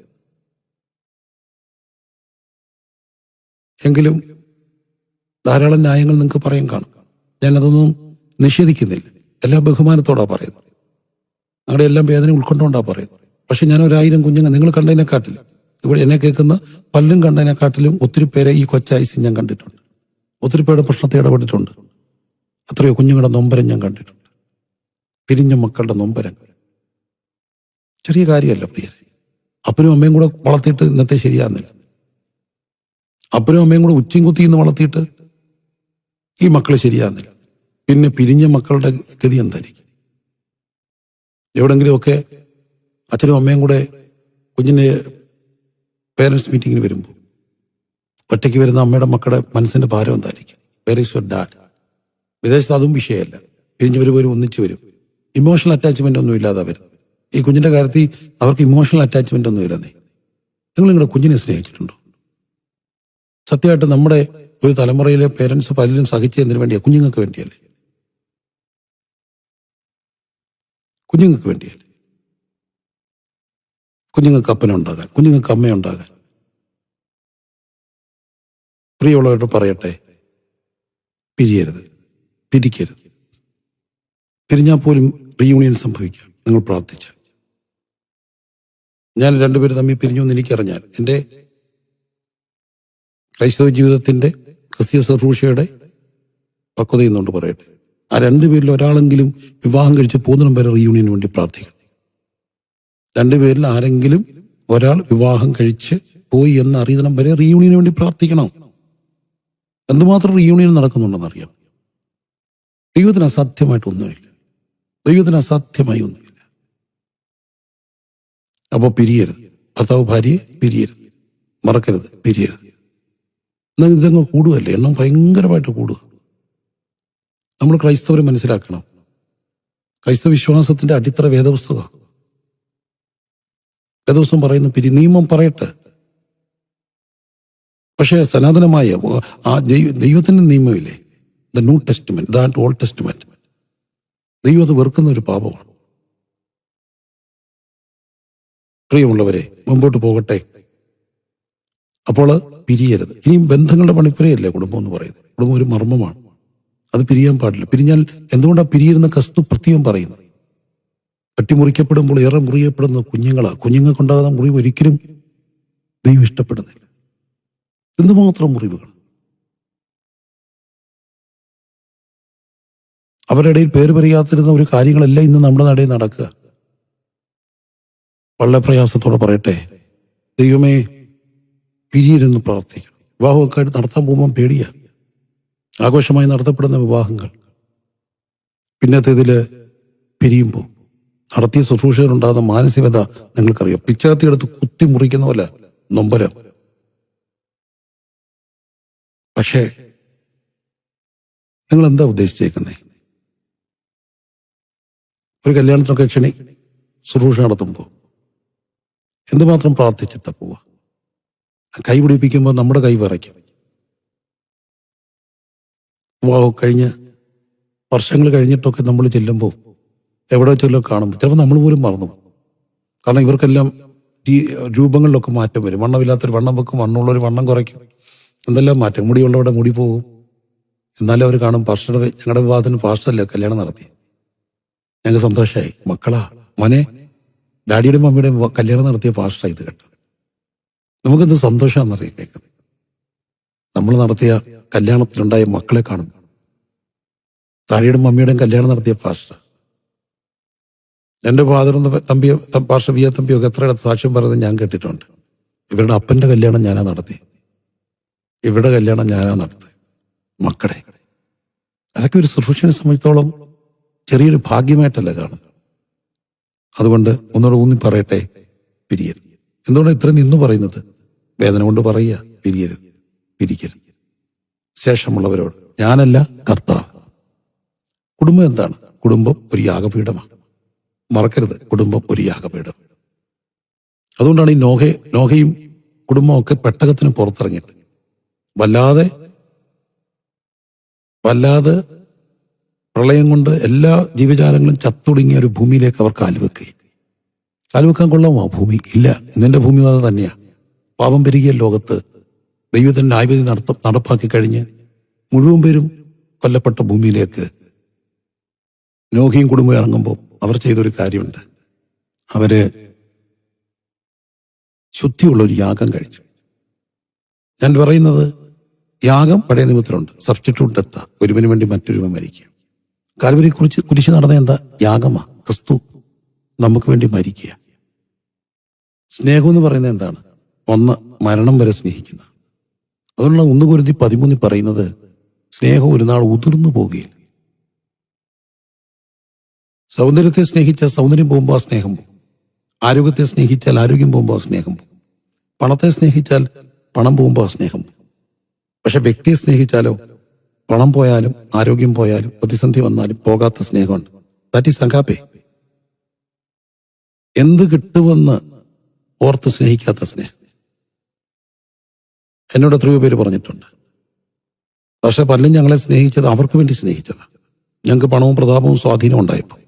എങ്കിലും ധാരാളം ന്യായങ്ങൾ നിങ്ങൾക്ക് പറയാൻ കാണും. ഞാനതൊന്നും നിഷേധിക്കുന്നില്ല. എല്ലാ ബഹുമാനത്തോടാ പറയുന്നത്. ഞങ്ങളുടെ എല്ലാം വേദന ഉൾക്കൊണ്ടുകൊണ്ടാ പറയുന്നത്. പക്ഷെ ഞാൻ 1000 കുഞ്ഞുങ്ങൾ നിങ്ങൾ കണ്ടതിനെക്കാട്ടിലും, ഇവിടെ എന്നെ കേൾക്കുന്ന പലരും കണ്ടതിനെക്കാട്ടിലും ഒത്തിരി പേരെ ഈ കൊച്ചായുസിൽ ഞാൻ കണ്ടിട്ടുണ്ട്. ഒത്തിരി പേരുടെ പ്രശ്നത്തെ ഇടപെട്ടിട്ടുണ്ട്. എത്രയോ കുഞ്ഞുങ്ങളുടെ നൊമ്പരം ഞാൻ കണ്ടിട്ടുണ്ട്. പിരിഞ്ഞ മക്കളുടെ നൊമ്പരം ചെറിയ കാര്യമല്ല പ്രിയരെ. അപ്പനും അമ്മയും കൂടെ വളർത്തിയിട്ട് ഇന്നത്തെ ശരിയാകുന്നില്ല. അപ്പനും അമ്മയും കൂടെ ഉച്ചയും കുത്തിന്ന് വളർത്തിയിട്ട് ഈ മക്കള് ശരിയാകുന്നില്ല. പിന്നെ പിരിഞ്ഞ മക്കളുടെ ഗതി എന്തായിരിക്കും? എവിടെങ്കിലുമൊക്കെ അച്ഛനും അമ്മയും കൂടെ കുഞ്ഞിൻ്റെ പേരൻസ് മീറ്റിങ്ങിന് വരുമ്പോൾ ഒറ്റയ്ക്ക് വരുന്ന അമ്മയുടെ മക്കളുടെ മനസ്സിന്റെ ഭാരം എന്തായിരിക്കും? Where is your dad? വിദേശത്ത് അതും വിഷയമല്ല, പിരിഞ്ഞു വരുമ്പോൾ ഒന്നിച്ചു വരും. ഇമോഷണൽ അറ്റാച്ച്മെന്റ് ഒന്നും ഇല്ലാതെ വരും. ഈ കുഞ്ഞിന്റെ കാര്യത്തിൽ അവർക്ക് ഇമോഷണൽ അറ്റാച്ച്മെന്റ് ഒന്നും ഇല്ലെന്നേ. നിങ്ങൾ നിങ്ങളുടെ കുഞ്ഞിനെ സ്നേഹിച്ചിട്ടുണ്ടോ? സത്യമായിട്ട് നമ്മുടെ ഒരു തലമുറയിലെ പേരൻസ് പലരും സഹിച്ചതിന് വേണ്ടിയാണ്, കുഞ്ഞുങ്ങൾക്ക് വേണ്ടിയല്ലേ? കുഞ്ഞുങ്ങൾക്ക് വേണ്ടിയല്ലേ? കുഞ്ഞുങ്ങൾക്ക് അപ്പനുണ്ടാകാൻ, കുഞ്ഞുങ്ങൾക്ക് അമ്മയുണ്ടാകാൻ. പ്രിയമുള്ളവരോട് പറയട്ടെ, പിരിയരുത്, പിരിക്കരുത്. പിരിഞ്ഞാൽ പോലും റീയൂണിയൻ സംഭവിക്കാം നിങ്ങൾ പ്രാർത്ഥിച്ചാൽ. ഞാൻ രണ്ടുപേരും തമ്മിൽ പിരിഞ്ഞു എന്ന് എനിക്കറിഞ്ഞാൽ, എൻ്റെ ക്രൈസ്തവ ജീവിതത്തിന്റെ ക്രിസ്തീയ ശുശ്രൂഷയുടെ പക്വത എന്നുകൊണ്ട് പറയട്ടെ, ആ രണ്ടുപേരിൽ ഒരാളെങ്കിലും വിവാഹം കഴിച്ച് പോകുന്നതിനും വരെ റീയൂണിയന് വേണ്ടി പ്രാർത്ഥിക്കണം. രണ്ടുപേരിൽ ആരെങ്കിലും ഒരാൾ വിവാഹം കഴിച്ച് പോയി എന്ന് അറിയുന്നതിനും വരെ റീയൂണിയന് വേണ്ടി പ്രാർത്ഥിക്കണം. എന്തുമാത്രം റീയൂണിയൻ നടക്കുന്നുണ്ടെന്നറിയാം. ദൈവത്തിന് അസാധ്യമായിട്ടൊന്നുമില്ല, ദൈവത്തിന് അസാധ്യമായി ഒന്നുമില്ല. അപ്പോൾ പിരിയരുത്. ഭർത്താവ് ഭാര്യയെ പിരിയരുത്, മറക്കരുത്, പിരിയരുത്. എന്നാൽ ഇതങ്ങ് കൂടുകയല്ലേ, എണ്ണം ഭയങ്കരമായിട്ട് കൂടുക. നമ്മൾ ക്രൈസ്തവർ മനസ്സിലാക്കണം, ക്രൈസ്തവ വിശ്വാസത്തിന്റെ അടിത്തറ വേദപുസ്തകമാണ്. വേദപുസ്തകം പറയുന്ന നിയമം പറയട്ടെ. പക്ഷേ സനാതനമായ ആ ദൈവത്തിന്റെ നിയമമില്ലേ, the new testament, that old testament, ദൈവം അത് വെറുക്കുന്ന ഒരു പാപമാണ്. പ്രിയമുള്ളവരെ, മുമ്പോട്ട് പോകട്ടെ. അപ്പോൾ പിരിയരുത്. ഇനിയും ബന്ധങ്ങളുടെ പണിപ്പുരയല്ലേ കുടുംബം എന്ന് പറയുന്നത്. കുടുംബം ഒരു മർമ്മമാണ്, അത് പിരിയാൻ പാടില്ല. പിരിഞ്ഞാൽ എന്തുകൊണ്ടാണ് പിരിയുന്ന ക്രിസ്തു പ്രത്യേകം പറയുന്നത്? വെട്ടിമുറിക്കപ്പെടുമ്പോൾ ഏറെ മുറിയപ്പെടുന്ന കുഞ്ഞുങ്ങളാണ്. കുഞ്ഞുങ്ങൾക്കുണ്ടാകുന്ന മുറിവ് ഒരിക്കലും ദൈവം ഇഷ്ടപ്പെടുന്നില്ല. എന്തുമാത്രം മുറിവുകൾ! അവരുടെ ഇടയിൽ പേര് പറയാത്തിരുന്ന ഒരു കാര്യങ്ങളെല്ലാം ഇന്ന് നമ്മുടെ നടയിൽ നടക്കുക. വളരെ പ്രയാസത്തോടെ പറയട്ടെ, ദൈവമേ പിരിയരുന്ന് പ്രാർത്ഥിക്കണം. വിവാഹമൊക്കെ നടത്താൻ പോകുമ്പോൾ പേടിയാ. ആഘോഷമായി നടത്തപ്പെടുന്ന വിവാഹങ്ങൾ പിന്നത്തേതില് പിരിയുമ്പോൾ നടത്തിയ ശുശ്രൂഷകരുണ്ടാകുന്ന മാനസികത നിങ്ങൾക്കറിയാം. പിച്ചാത്തിയെടുത്ത് കുത്തി മുറിക്കുന്ന പോലെ നൊമ്പരം. പക്ഷേ നിങ്ങൾ എന്താ ഉദ്ദേശിച്ചേക്കുന്നേ? ഒരു കല്യാണത്തിനൊക്കെ ശുശ്രൂഷ നടത്തുമ്പോൾ എന്തുമാത്രം പ്രാർത്ഥിച്ചിട്ടാ പോവാ? കൈ പിടിപ്പിക്കുമ്പോൾ നമ്മുടെ കൈ വിറയ്ക്കും. കഴിഞ്ഞ് വർഷങ്ങൾ കഴിഞ്ഞിട്ടൊക്കെ നമ്മൾ ചെല്ലുമ്പോൾ എവിടെ വെച്ചല്ലോ കാണുമ്പോൾ ചിലപ്പോൾ നമ്മൾ പോലും മറന്നു പോകും. കാരണം ഇവർക്കെല്ലാം ഈ രൂപങ്ങളിലൊക്കെ മാറ്റം വരും. വണ്ണമില്ലാത്തൊരു വണ്ണം വെക്കും, വണ്ണമുള്ളൊരു വണ്ണം കുറയ്ക്കും, എന്തെല്ലാം മാറ്റം. മുടിയുള്ളവരുടെ മുടി പോകും. എന്നാലും അവർ കാണും, പാസ്റ്ററുടെ ഞങ്ങളുടെ വിവാഹത്തിന് പാസ്റ്ററല്ലേ കല്യാണം നടത്തി. ഞങ്ങൾക്ക് സന്തോഷമായി. മക്കളാ, മോനെ, ഡാഡിയുടെയും മമ്മിയുടെയും കല്യാണം നടത്തിയ പാസ്റ്ററായി ഇത് കേട്ടോ. നമുക്കെന്ത് സന്തോഷമാണെന്നറിയാം കേൾക്കുന്നത്. നമ്മൾ നടത്തിയ കല്യാണത്തിലുണ്ടായ മക്കളെ കാണും. ഡാഡിയുടെയും മമ്മിയുടെയും കല്യാണം നടത്തിയ പാസ്റ്റർ. എൻ്റെ ഫാദറും പാസ്റ്റർ വി എ തമ്പിയൊക്കെ എത്രയിടത്ത് സാക്ഷ്യം പറയുന്നത് ഞാൻ കേട്ടിട്ടുണ്ട്. ഇവരുടെ അപ്പൻ്റെ കല്യാണം ഞാനാ നടത്തി, ഇവരുടെ കല്യാണം ഞാനാ നടത്തി. മക്കളെ, അതൊക്കെ ഒരു ശുശ്രൂഷനെ സംബന്ധിച്ചോളം ചെറിയൊരു ഭാഗ്യമായിട്ടല്ല കാണുന്നത്. അതുകൊണ്ട് ഒന്നുകൂടെ ഊന്നി പറയട്ടെ, പിരിയരുത്. എന്തുകൊണ്ടാണ് ഇത്രയും നിന്ന് പറയുന്നത്? വേദന കൊണ്ട് പറയുക, പിരിയരുത്, പിരിക്കരുത്. ശേഷമുള്ളവരോട്, ഞാനല്ല കർത്താവ്. കുടുംബം എന്താണ്? കുടുംബം ഒരു യാഗപീഠമാണ്. മറക്കരുത്, കുടുംബം ഒരു യാഗപീഠം. അതുകൊണ്ടാണ് ഈ നോഹയും കുടുംബമൊക്കെ പെട്ടകത്തിന് പുറത്തിറങ്ങിയിട്ട് വല്ലാതെ പ്രളയം കൊണ്ട് എല്ലാ ജീവജാലങ്ങളും ചത്തൊടുങ്ങിയ ഒരു ഭൂമിയിലേക്ക് അവർ കാലുവെക്കാൻ കൊള്ളാമോ? ഭൂമി ഇല്ല. ഇന്നെന്റെ ഭൂമി അത് തന്നെയാ. പാപം പെരുകിയ ലോകത്ത് ദൈവത്തിന്റെ ന്യായവിധി നടപ്പാക്കി കഴിഞ്ഞ് മുഴുവൻ പേരും കൊല്ലപ്പെട്ട ഭൂമിയിലേക്ക് നോഹയും കുടുംബം ഇറങ്ങുമ്പോൾ അവർ ചെയ്തൊരു കാര്യമുണ്ട്. അവര് ശുദ്ധിയുള്ളൊരു യാഗം കഴിച്ചു. ഞാൻ പറയുന്നത്, യാഗം പഴയ നിയമത്തിലുണ്ട്. സബ്സ്റ്റിറ്റ്യൂട്ട് ഡെത്ത്, ഒരുവന് വേണ്ടി മറ്റൊരുവൻ മരിക്കുക. കാൽവരി കുരിശ് നടന്ന എന്താ? യാഗമാ. ക്രിസ്തു നമുക്ക് വേണ്ടി മരിക്കുക. സ്നേഹം എന്ന് പറയുന്നത് എന്താണ്? ഒന്ന്, മരണം വരെ സ്നേഹിക്കുന്ന. അതുകൊണ്ടാണ് 1 കൊരിന്ത്യർ 13 പറയുന്നത്, സ്നേഹം ഒരു നാൾ ഉതിർന്നു പോകുകയില്ല. സൗന്ദര്യത്തെ സ്നേഹിച്ചാൽ സൗന്ദര്യം പോകുമ്പോൾ ആ സ്നേഹം പോകും. ആരോഗ്യത്തെ സ്നേഹിച്ചാൽ ആരോഗ്യം പോകുമ്പോൾ ആ സ്നേഹം പോകും. പണത്തെ സ്നേഹിച്ചാൽ പണം പോകുമ്പോൾ ആ സ്നേഹം പോകും. പക്ഷെ വ്യക്തിയെ സ്നേഹിച്ചാലോ പണം പോയാലും ആരോഗ്യം പോയാലും പ്രതിസന്ധി വന്നാലും പോകാത്ത സ്നേഹമുണ്ട്. That is agape. എന്ത് കിട്ടുമെന്ന് ഓർത്ത് സ്നേഹിക്കാത്ത സ്നേഹം. എന്നോട് എത്രയോ പേര് പറഞ്ഞിട്ടുണ്ട്, പക്ഷെ പലരും ഞങ്ങളെ സ്നേഹിച്ചത് അവർക്ക് വേണ്ടി സ്നേഹിച്ചതാണ്. ഞങ്ങൾക്ക് പണവും പ്രതാപവും സ്വാധീനവും ഉണ്ടായപ്പോൾ.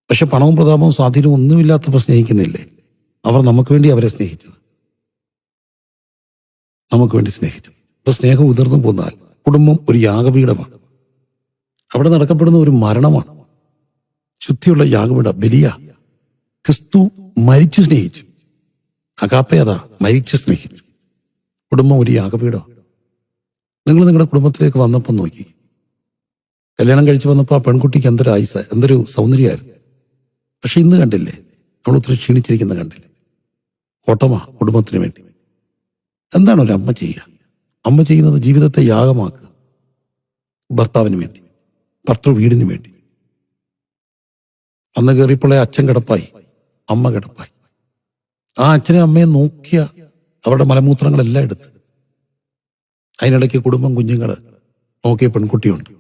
പക്ഷെ പണവും പ്രതാപവും സ്വാധീനവും ഒന്നുമില്ലാത്തപ്പോൾ സ്നേഹിക്കുന്നില്ലേ? അവർ നമുക്ക് വേണ്ടി അവരെ സ്നേഹിച്ചത്, നമുക്ക് വേണ്ടി സ്നേഹിച്ചത്. അപ്പൊ സ്നേഹം ഉതിർന്നു പോന്നാൽ കുടുംബം ഒരു യാഗപീഠമാണ്. അവിടെ നടക്കപ്പെടുന്ന ഒരു മരണമാണ്. ശുദ്ധിയുള്ള യാഗപീഠ ബലിയ. ക്രിസ്തു മരിച്ചു സ്നേഹിച്ചു. അഗാപ്പെ അതാ, മരിച്ചു സ്നേഹിച്ചു. കുടുംബം ഒരു യാഗപീഠമാണ്. നിങ്ങൾ നിങ്ങളുടെ കുടുംബത്തിലേക്ക് വന്നപ്പോൾ നോക്കി, കല്യാണം കഴിച്ച് വന്നപ്പോൾ ആ പെൺകുട്ടിക്ക് എന്തൊരു ആയുസ്, എന്തൊരു സൗന്ദര്യമായിരുന്നു. പക്ഷെ ഇന്ന് കണ്ടില്ലേ, അവൾ ഒത്തിരി ക്ഷീണിച്ചിരിക്കുന്ന കണ്ടില്ലേ? ഓട്ടമാ കുടുംബത്തിന് വേണ്ടി. എന്താണ് ഒരു അമ്മ ചെയ്യുക? അമ്മ ചെയ്യുന്നത് ജീവിതത്തെ യാഗമാക്കുക. ഭർത്താവിന് വേണ്ടി, ഭർത്തൃ വീടിന് വേണ്ടി. അന്ന് കയറിയപ്പോളെ അച്ഛൻ കിടപ്പായി, അമ്മ കിടപ്പായി. ആ അച്ഛനെ അമ്മയെ നോക്കിയ അവരുടെ മലമൂത്രങ്ങളെല്ലാം എടുത്ത്. അതിനിടയ്ക്ക് കുടുംബം, കുഞ്ഞുങ്ങൾ, നോക്കിയ പെൺകുട്ടിയുണ്ട്.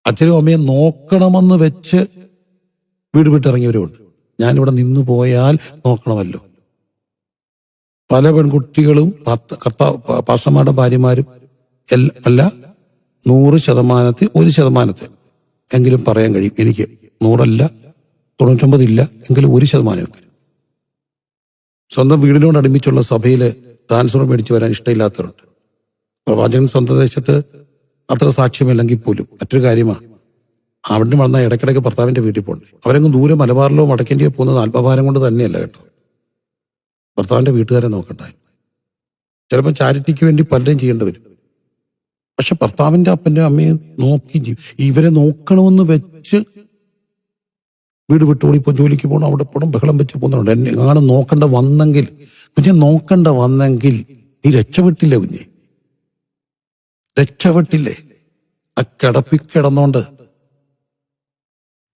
അച്ഛനും അമ്മയെ നോക്കണമെന്ന് വെച്ച് വീട് വിട്ടിറങ്ങിയവരുമുണ്ട്. ഞാനിവിടെ നിന്ന് പോയാൽ നോക്കണമല്ലോ. പല പെൺകുട്ടികളും പാസ്റ്റർമാരുടെ ഭാര്യമാരും അല്ല, 100% 1% എങ്കിലും പറയാൻ കഴിയും എനിക്ക്. 100 99 ഇല്ല എങ്കിലും 1% സ്വന്തം വീടിനോട് അടുപ്പിച്ചുള്ള സഭയിൽ ട്രാൻസ്ഫർ മേടിച്ചു വരാൻ ഇഷ്ടമില്ലാത്തവരുണ്ട്. പ്രവാചകൻ സ്വന്തം ദേശത്ത് അത്ര സാക്ഷ്യമില്ലെങ്കിൽ പോലും മറ്റൊരു കാര്യമാണ്, അവിടെ വന്നാൽ ഇടയ്ക്കിടയ്ക്ക് ഭർത്താവിന്റെ വീട്ടിൽ പോകണ്ടേ. അവരങ്ങ് ദൂരെ മലബാറിലോ വടക്കേന്ത്യയോ പോകുന്നത് ആത്മഭാരം കൊണ്ട് തന്നെയല്ല കേട്ടോ. ഭർത്താവിന്റെ വീട്ടുകാരെ നോക്കണ്ടായി. ചിലപ്പോൾ ചാരിറ്റിക്ക് വേണ്ടി പലരും ചെയ്യേണ്ടി വരും. പക്ഷെ ഭർത്താവിന്റെ അപ്പന്റെ അമ്മയെ നോക്കി ഇവരെ നോക്കണമെന്ന് വെച്ച് വീട് വിട്ടോടിപ്പോ ജോലിക്ക് പോകണം, അവിടെ പോകണം, ബഹളം വെച്ച് പോകുന്നുണ്ട്. എന്നെ എങ്ങാനും നോക്കണ്ട വന്നെങ്കിൽ, കുഞ്ഞെ നോക്കണ്ട വന്നെങ്കിൽ നീ രക്ഷപ്പെട്ടില്ലേ കുഞ്ഞെ? രക്ഷപ്പെട്ടില്ലേ? ആ കിടപ്പിക്കിടന്നോണ്ട്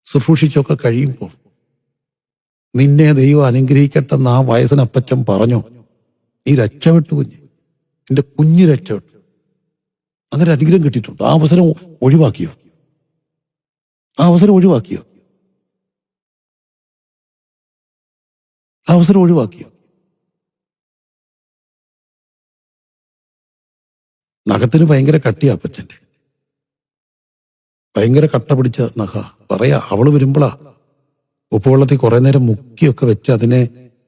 ശുശ്രൂഷിച്ചൊക്കെ കഴിയുമ്പോൾ നിന്നെ ദൈവം അനുഗ്രഹിക്കട്ടെന്ന് ആ വയസ്സിനപ്പച്ചൻ പറഞ്ഞു. നീ രക്ഷപ്പെട്ടു കുഞ്ഞ്, നിന്റെ കുഞ്ഞ് രക്ഷപ്പെട്ടു. അങ്ങനെ അനുഗ്രഹം കിട്ടിയിട്ടുണ്ട്. ആ അവസരം ഒഴിവാക്കിയോ? ആ അവസരം ഒഴിവാക്കിയോ? ആ അവസരം ഒഴിവാക്കിയോ? നഖത്തിന് ഭയങ്കര കട്ടിയാ അപ്പച്ചന്റെ, ഭയങ്കര കട്ട പിടിച്ച നഖ. പറയാ അവള് വരുമ്പോളാ ഉപ്പുവെള്ളത്തിൽ കുറെ നേരം മുക്കിയൊക്കെ വെച്ച് അതിനെ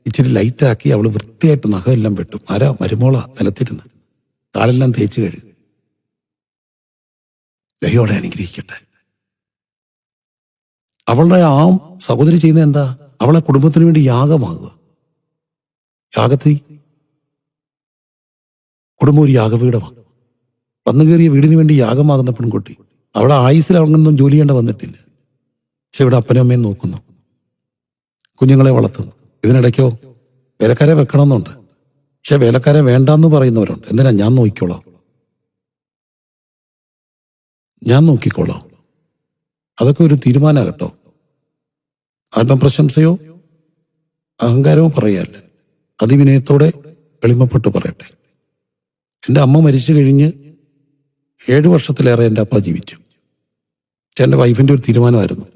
ഇച്ചിരി ലൈറ്റാക്കി അവള് വൃത്തിയായിട്ട് നഖമെല്ലാം വെട്ടും. ആരാ? മരുമോളാ നിലത്തിരുന്ന് കാലെല്ലാം തേച്ച് കഴുകും. ദൈവോടെ അനുഗ്രഹിക്കട്ടെ. അവളുടെ ആ സഹോദരി ചെയ്യുന്നത് എന്താ? അവളെ കുടുംബത്തിന് വേണ്ടി യാഗമാകുക. യാഗത്തിൽ കുടുംബം ഒരു യാഗപീഠമാണ്. വന്നു കയറിയ വീടിന് വേണ്ടി യാഗമാകുന്ന പെൺകുട്ടി. അവിടെ ആയുസിൽ അവങ്ങൊന്നും ജോലി ചെയ്യേണ്ട വന്നിട്ടില്ല. പക്ഷെ ഇവിടെ അപ്പനും അമ്മയും നോക്കുന്നു, കുഞ്ഞുങ്ങളെ വളർത്തുന്നു. ഇതിനിടയ്ക്കോ വേലക്കാരെ വെക്കണമെന്നുണ്ട്. പക്ഷെ വേലക്കാരെ വേണ്ടാന്ന് പറയുന്നവരുണ്ട്. എന്തിനാ? ഞാൻ നോക്കിക്കോളാം, ഞാൻ നോക്കിക്കോളാം. അതൊക്കെ ഒരു തീരുമാനം കേട്ടോ. ആത്മപ്രശംസയോ അഹങ്കാരമോ പറയല്ല, അതിവിനയത്തോടെ എളിമപ്പെട്ട് പറയട്ടെ. എൻ്റെ അമ്മ മരിച്ചു കഴിഞ്ഞ് 7 വർഷത്തിലേറെ എൻ്റെ അപ്പ ജീവിച്ചു. എൻ്റെ വൈഫിൻ്റെ ഒരു തീരുമാനമായിരുന്നു,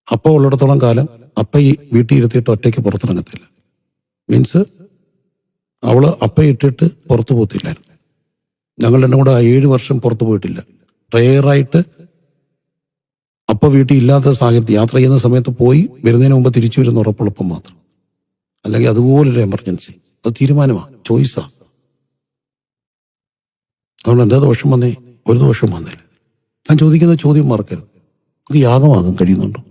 അപ്പ ഉള്ളിടത്തോളം കാലം അപ്പ ഈ വീട്ടിൽ ഇരുത്തിയിട്ട് ഒറ്റയ്ക്ക് പുറത്തിറങ്ങത്തില്ല. മീൻസ് അവള് അപ്പ ഇട്ടിട്ട് പുറത്തു പോകത്തില്ലായിരുന്നു. ഞങ്ങൾ രണ്ടും കൂടെ 7 വർഷം പുറത്തു പോയിട്ടില്ല. റെയറായിട്ട് അപ്പ വീട്ടിൽ ഇല്ലാത്ത സാഹചര്യത്തിൽ യാത്ര ചെയ്യുന്ന സമയത്ത് പോയി വരുന്നതിന് മുമ്പ് തിരിച്ചു വരുന്ന ഉറപ്പുള്ളപ്പം മാത്രം. അല്ലെങ്കിൽ അതുപോലൊരു എമർജൻസി. അത് തീരുമാനമാണ്, ചോയ്സാ. അതുകൊണ്ട് എന്താ ദോഷം വന്നേ? ഒരു ദോഷം വന്നില്ല. ഞാൻ ചോദിക്കുന്ന ചോദ്യം മറക്കരുത്. നമുക്ക് യാഗമാകാൻ കഴിയുന്നുണ്ടോ?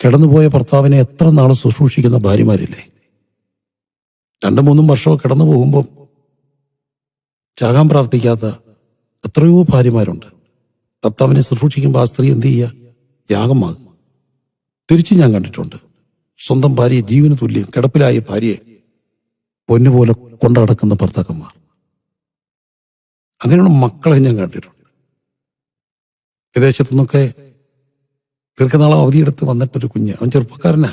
കിടന്നുപോയ ഭർത്താവിനെ എത്ര നാൾ ശുശ്രൂഷിക്കുന്ന ഭാര്യമാരില്ലേ? 2-3 വർഷമോ കിടന്നു പോകുമ്പോൾ ചാകാൻ പ്രാർത്ഥിക്കാത്ത എത്രയോ ഭാര്യമാരുണ്ട്. ഭർത്താവിനെ ശുശ്രൂഷിക്കുമ്പോൾ ആ സ്ത്രീ എന്ത് ചെയ്യുക? യാഗമാകും. തിരിച്ച് ഞാൻ കണ്ടിട്ടുണ്ട്, സ്വന്തം ഭാര്യയെ ജീവന് തുല്യം കിടപ്പിലായ ഭാര്യയെ പൊന്നുപോലെ കൊണ്ടടക്കുന്ന ഭർത്താക്കന്മാർ. അങ്ങനെയുള്ള മക്കളെ ഞാൻ കണ്ടിട്ടുണ്ട്. വിദേശത്തു നിന്നൊക്കെ ദീർഘനാളം അവധിയെടുത്ത് വന്നിട്ടൊരു കുഞ്ഞ്. അവൻ ചെറുപ്പക്കാരനാ.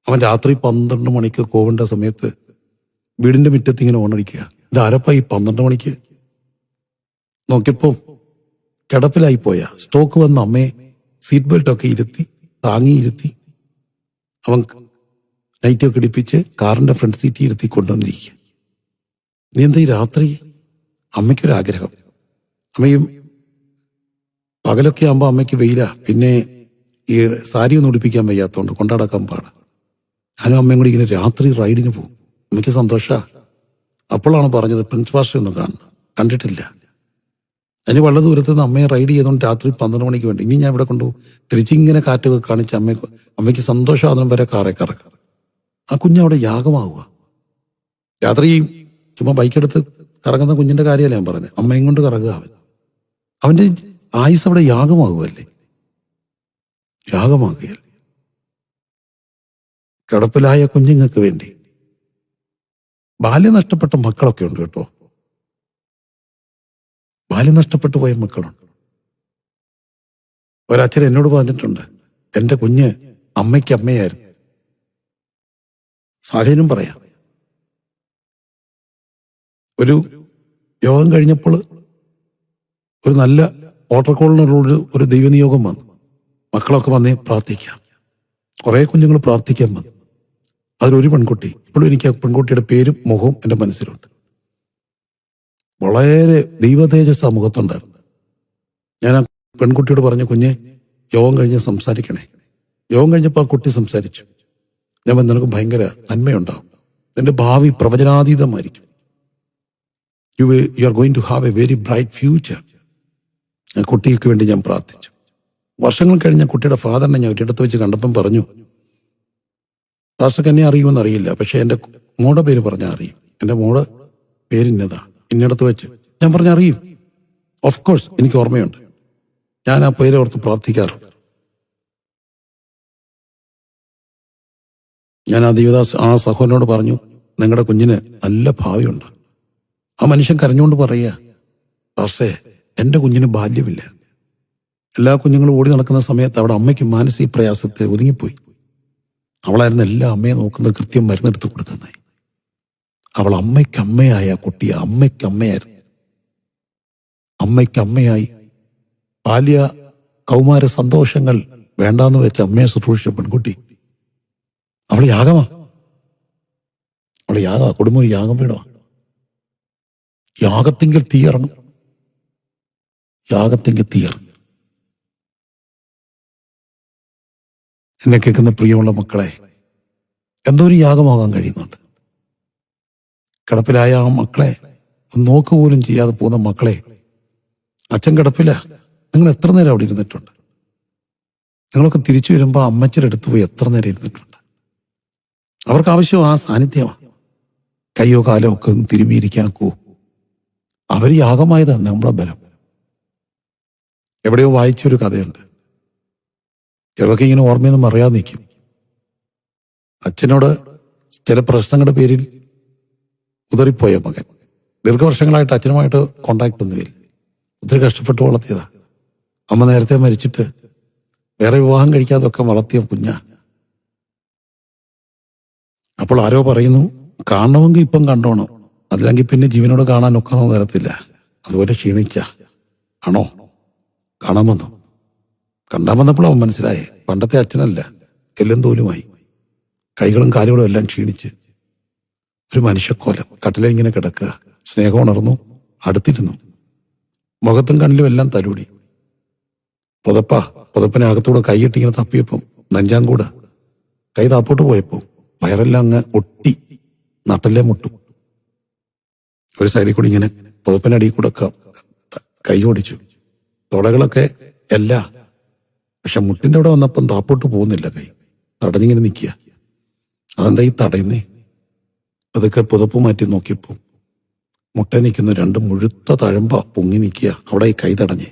അവൻ രാത്രി 12 മണിക്ക് കോവിണ്ട സമയത്ത് വീടിന്റെ മുറ്റത്ത് ഇങ്ങനെ ഓണടിക്കുക. ഇത് ആരപ്പ ഈ 12 മണിക്ക്? നോക്കിയപ്പോ കിടപ്പിലായി പോയ സ്ട്രോക്ക് വന്ന അമ്മയെ സീറ്റ് ബെൽറ്റ് ഒക്കെ ഇരുത്തി താങ്ങിയിരുത്തി അവൻ നൈറ്റൊക്കെ ഇടിപ്പിച്ച് കാറിന്റെ ഫ്രണ്ട് സീറ്റിൽ ഇരുത്തി കൊണ്ടുവന്നിരിക്കുക. നീ എന്താ ഈ രാത്രി? അമ്മയ്ക്കൊരാഗ്രഹം. അമ്മയും പകലൊക്കെ ആകുമ്പോൾ അമ്മയ്ക്ക് വെയില, പിന്നെ ഈ സാരി ഒന്നും ഉടുപ്പിക്കാൻ വയ്യാത്തതുകൊണ്ട് കൊണ്ടാടാക്കാൻ പാടാ. ഞാനും അമ്മയും കൂടി ഇങ്ങനെ രാത്രി റൈഡിന് പോകും. അമ്മയ്ക്ക് സന്തോഷാ. അപ്പോഴാണ് പറഞ്ഞത് പ്രിൻസ് പാസ്റ്റർ ഒന്നും കണ്ടിട്ടില്ല. അതിന് വളരെ ദൂരത്ത് നിന്ന് അമ്മയെ റൈഡ് ചെയ്തുകൊണ്ട് രാത്രി 12 മണിക്ക് വേണ്ടി ഇനി ഞാൻ ഇവിടെ കൊണ്ടുപോകും. തിരിച്ചിങ്ങനെ കാറ്റൊക്കെ കാണിച്ച് അമ്മയ്ക്ക് സന്തോഷമാകുന്ന വരെ കാറെ കറക്കുക. ആ കുഞ്ഞവിടെ യാഗമാവുക. രാത്രി ചുമ്മാ ബൈക്കെടുത്ത് കറങ്ങുന്ന കുഞ്ഞിന്റെ കാര്യമല്ല ഞാൻ പറഞ്ഞത്. അമ്മയും കൊണ്ട് കറങ്ങുക. അവന്റെ ആയുസ് അവിടെ യാഗമാകുകയല്ലേ, യാഗമാകുകയല്ലേ. കിടപ്പിലായ കുഞ്ഞുങ്ങൾക്ക് വേണ്ടി ബാല്യം നഷ്ടപ്പെട്ട മക്കളൊക്കെ ഉണ്ട് കേട്ടോ. ബാല്യം നഷ്ടപ്പെട്ടു പോയ മക്കളുണ്ട്. ഒരച്ഛൻ എന്നോട് പറഞ്ഞിട്ടുണ്ട്, എൻ്റെ കുഞ്ഞ് അമ്മയ്ക്ക് അമ്മയായിരുന്നു. സാഹചര്യം പറയാം. ഒരു യോഗം കഴിഞ്ഞപ്പോൾ ഒരു നല്ല ഓട്ടർക്കോളിനുള്ള ഒരു ദൈവനിയോഗം വന്നു. മക്കളൊക്കെ വന്നേ പ്രാർത്ഥിക്കാം. കുറേ കുഞ്ഞുങ്ങൾ പ്രാർത്ഥിക്കാൻ വന്നു. അതിലൊരു പെൺകുട്ടി, ഇപ്പോഴും എനിക്ക് ആ പെൺകുട്ടിയുടെ പേരും മുഖവും എൻ്റെ മനസ്സിലുണ്ട്. വളരെ ദൈവതേജസ് മുഖത്തുണ്ടായിരുന്നു. ഞാൻ ആ പെൺകുട്ടിയോട് പറഞ്ഞു, കുഞ്ഞെ യോഗം കഴിഞ്ഞ് സംസാരിക്കണേ. യോഗം കഴിഞ്ഞപ്പോൾ ആ കുട്ടി സംസാരിച്ചു. ഞാൻ നിനക്ക് ഭയങ്കര നന്മയുണ്ടാവും, നിന്റെ ഭാവി പ്രവചനാതീതമായിരിക്കും. You are going to have a very bright future. ആ കുട്ടിക്ക് വേണ്ടി ഞാൻ പ്രാർത്ഥിച്ചു. വർഷങ്ങൾ കഴിഞ്ഞ കുട്ടിയുടെ ഫാദറിനെ ഞാൻ ഒരിടത്ത് വെച്ച് കണ്ടപ്പം പറഞ്ഞു, പാസ്റ്റർക്ക് എന്നെ അറിയുമെന്ന് അറിയില്ല, പക്ഷെ എൻ്റെ മോടെ പേര് പറഞ്ഞാൽ അറിയും. എൻ്റെ മോടെ പേരിന്നതാ, ഇന്നിടത്ത് വെച്ച്. ഞാൻ പറഞ്ഞ അറിയും. ഓഫ് കോഴ്സ് എനിക്ക് ഓർമ്മയുണ്ട്. ഞാൻ ആ പേരെ ഓർത്ത് പ്രാർത്ഥിക്കാറുണ്ട്. ഞാൻ ആ സഹോദരനോട് പറഞ്ഞു, നിങ്ങളുടെ കുഞ്ഞിന് നല്ല ഭാവിയുണ്ട്. ആ മനുഷ്യൻ കരഞ്ഞുകൊണ്ട് പറയുക, പക്ഷേ എൻ്റെ കുഞ്ഞിന് ബാല്യമില്ല. എല്ലാ കുഞ്ഞുങ്ങളും ഓടി നടക്കുന്ന സമയത്ത് അവിടെ അമ്മയ്ക്ക് മാനസിക പ്രയാസത്തിൽ ഒതുങ്ങിപ്പോയി. അവളായിരുന്നു എല്ലാ അമ്മയെ നോക്കുന്നത്, കൃത്യം മരുന്നെടുത്ത് കൊടുക്കുന്നത്. അവൾ അമ്മയ്ക്കമ്മയായ കുട്ടി, അമ്മയ്ക്കമ്മയായിരുന്നു. അമ്മയ്ക്കമ്മയായി ബാല്യ കൗമാര സന്തോഷങ്ങൾ വേണ്ടാന്ന് വെച്ച് അമ്മയെ ശുശ്രൂഷിച്ച പെൺകുട്ടി അവൾ യാഗമാ. അവൾ യാഗമാ. കുടുംബം ഒരു യാഗം വീടോ. യാഗത്തിങ്കിൽ തീയറണം. യാഗത്തിങ്കിൽ തീയറണം. എന്നെ കേൾക്കുന്ന പ്രിയമുള്ള മക്കളെ, എന്തോ ഒരു യാഗമാകാൻ കഴിയുന്നുണ്ട്. കിടപ്പിലായ ആ മക്കളെ നോക്കുപോലും ചെയ്യാതെ പോകുന്ന മക്കളെ, അച്ഛൻ കിടപ്പില്ല, നിങ്ങൾ എത്ര നേരം അവിടെ ഇരുന്നിട്ടുണ്ട്? നിങ്ങളൊക്കെ തിരിച്ചു വരുമ്പോൾ അമ്മച്ചിയുടെ അടുത്ത് പോയി എത്ര നേരം ഇരുന്നിട്ടുണ്ട്? അവർക്ക് ആവശ്യം ആ സാന്നിധ്യമാണ്. കയ്യോ കാലോ ഒക്കെ ഒന്ന് തിരുമിയിരിക്കാനൊക്കെ അവർ യാഗമായതാണ് നമ്മളെ ബലം. എവിടെയോ വായിച്ചൊരു കഥയുണ്ട്. ചിലർക്ക് ഇങ്ങനെ ഓർമ്മയൊന്നും അറിയാതെ നിൽക്കും. അച്ഛനോട് ചില പ്രശ്നങ്ങളുടെ പേരിൽ ഉതറിപ്പോയ മകൻ ദീർഘവർഷങ്ങളായിട്ട് അച്ഛനുമായിട്ട് കോണ്ടാക്ട് ഒന്നുമില്ല. ഒത്തിരി കഷ്ടപ്പെട്ട് വളർത്തിയതാ. അമ്മ നേരത്തെ മരിച്ചിട്ട് വേറെ വിവാഹം കഴിക്കാതൊക്കെ വളർത്തിയ കുഞ്ഞാ. അപ്പോൾ ആരോ പറയുന്നു, കാണണമെങ്കിൽ ഇപ്പം കണ്ടോണം, അല്ലെങ്കിൽ പിന്നെ ജീവനോട് കാണാനൊക്കെ തരത്തില്ല. അതുപോലെ ക്ഷീണിച്ച ആണോ? കാണാൻ വന്നു. കണ്ടാൻ വന്നപ്പോഴും അവൻ മനസ്സിലായേ, പണ്ടത്തെ അച്ഛനല്ല, എല്ലും തോലുമായി, കൈകളും കാലുകളും എല്ലാം ക്ഷീണിച്ച് ഒരു മനുഷ്യക്കോലം. കട്ടിലിങ്ങനെ കിടക്കുക. സ്നേഹം ഉണർന്നു, അടുത്തിരുന്നു. മുഖത്തും കണ്ണിലും എല്ലാം തലൂടി. പുതപ്പിനകത്തൂടെ കൈയിട്ട് ഇങ്ങനെ തപ്പിയപ്പം നെഞ്ചാങ്കൂട് കൈ താപ്പോട്ട് പോയപ്പോ വയറെല്ലാം അങ്ങ് ഒട്ടി, നട്ടല്ലേ മുട്ടു. ഒരു സൈഡിൽ കൂടി ഇങ്ങനെ പുതപ്പിനടിയിൽ കൂടെ കൈ ഓടിച്ചു. തുടകളൊക്കെ എല്ലാ, പക്ഷെ മുട്ടിന്റെ അവിടെ വന്നപ്പം താപ്പോട്ട് പോകുന്നില്ല. കൈ തടഞ്ഞിങ്ങനെ നിൽക്കുക. അതെന്താ ഈ തടയുന്നേ? അതൊക്കെ പുതപ്പ് മാറ്റി നോക്കിയപ്പോ മുട്ട നിൽക്കുന്ന 2 മുഴുത്ത തഴമ്പ പൊങ്ങി നിൽക്കുക. അവിടെ ഈ കൈ തടഞ്ഞ്.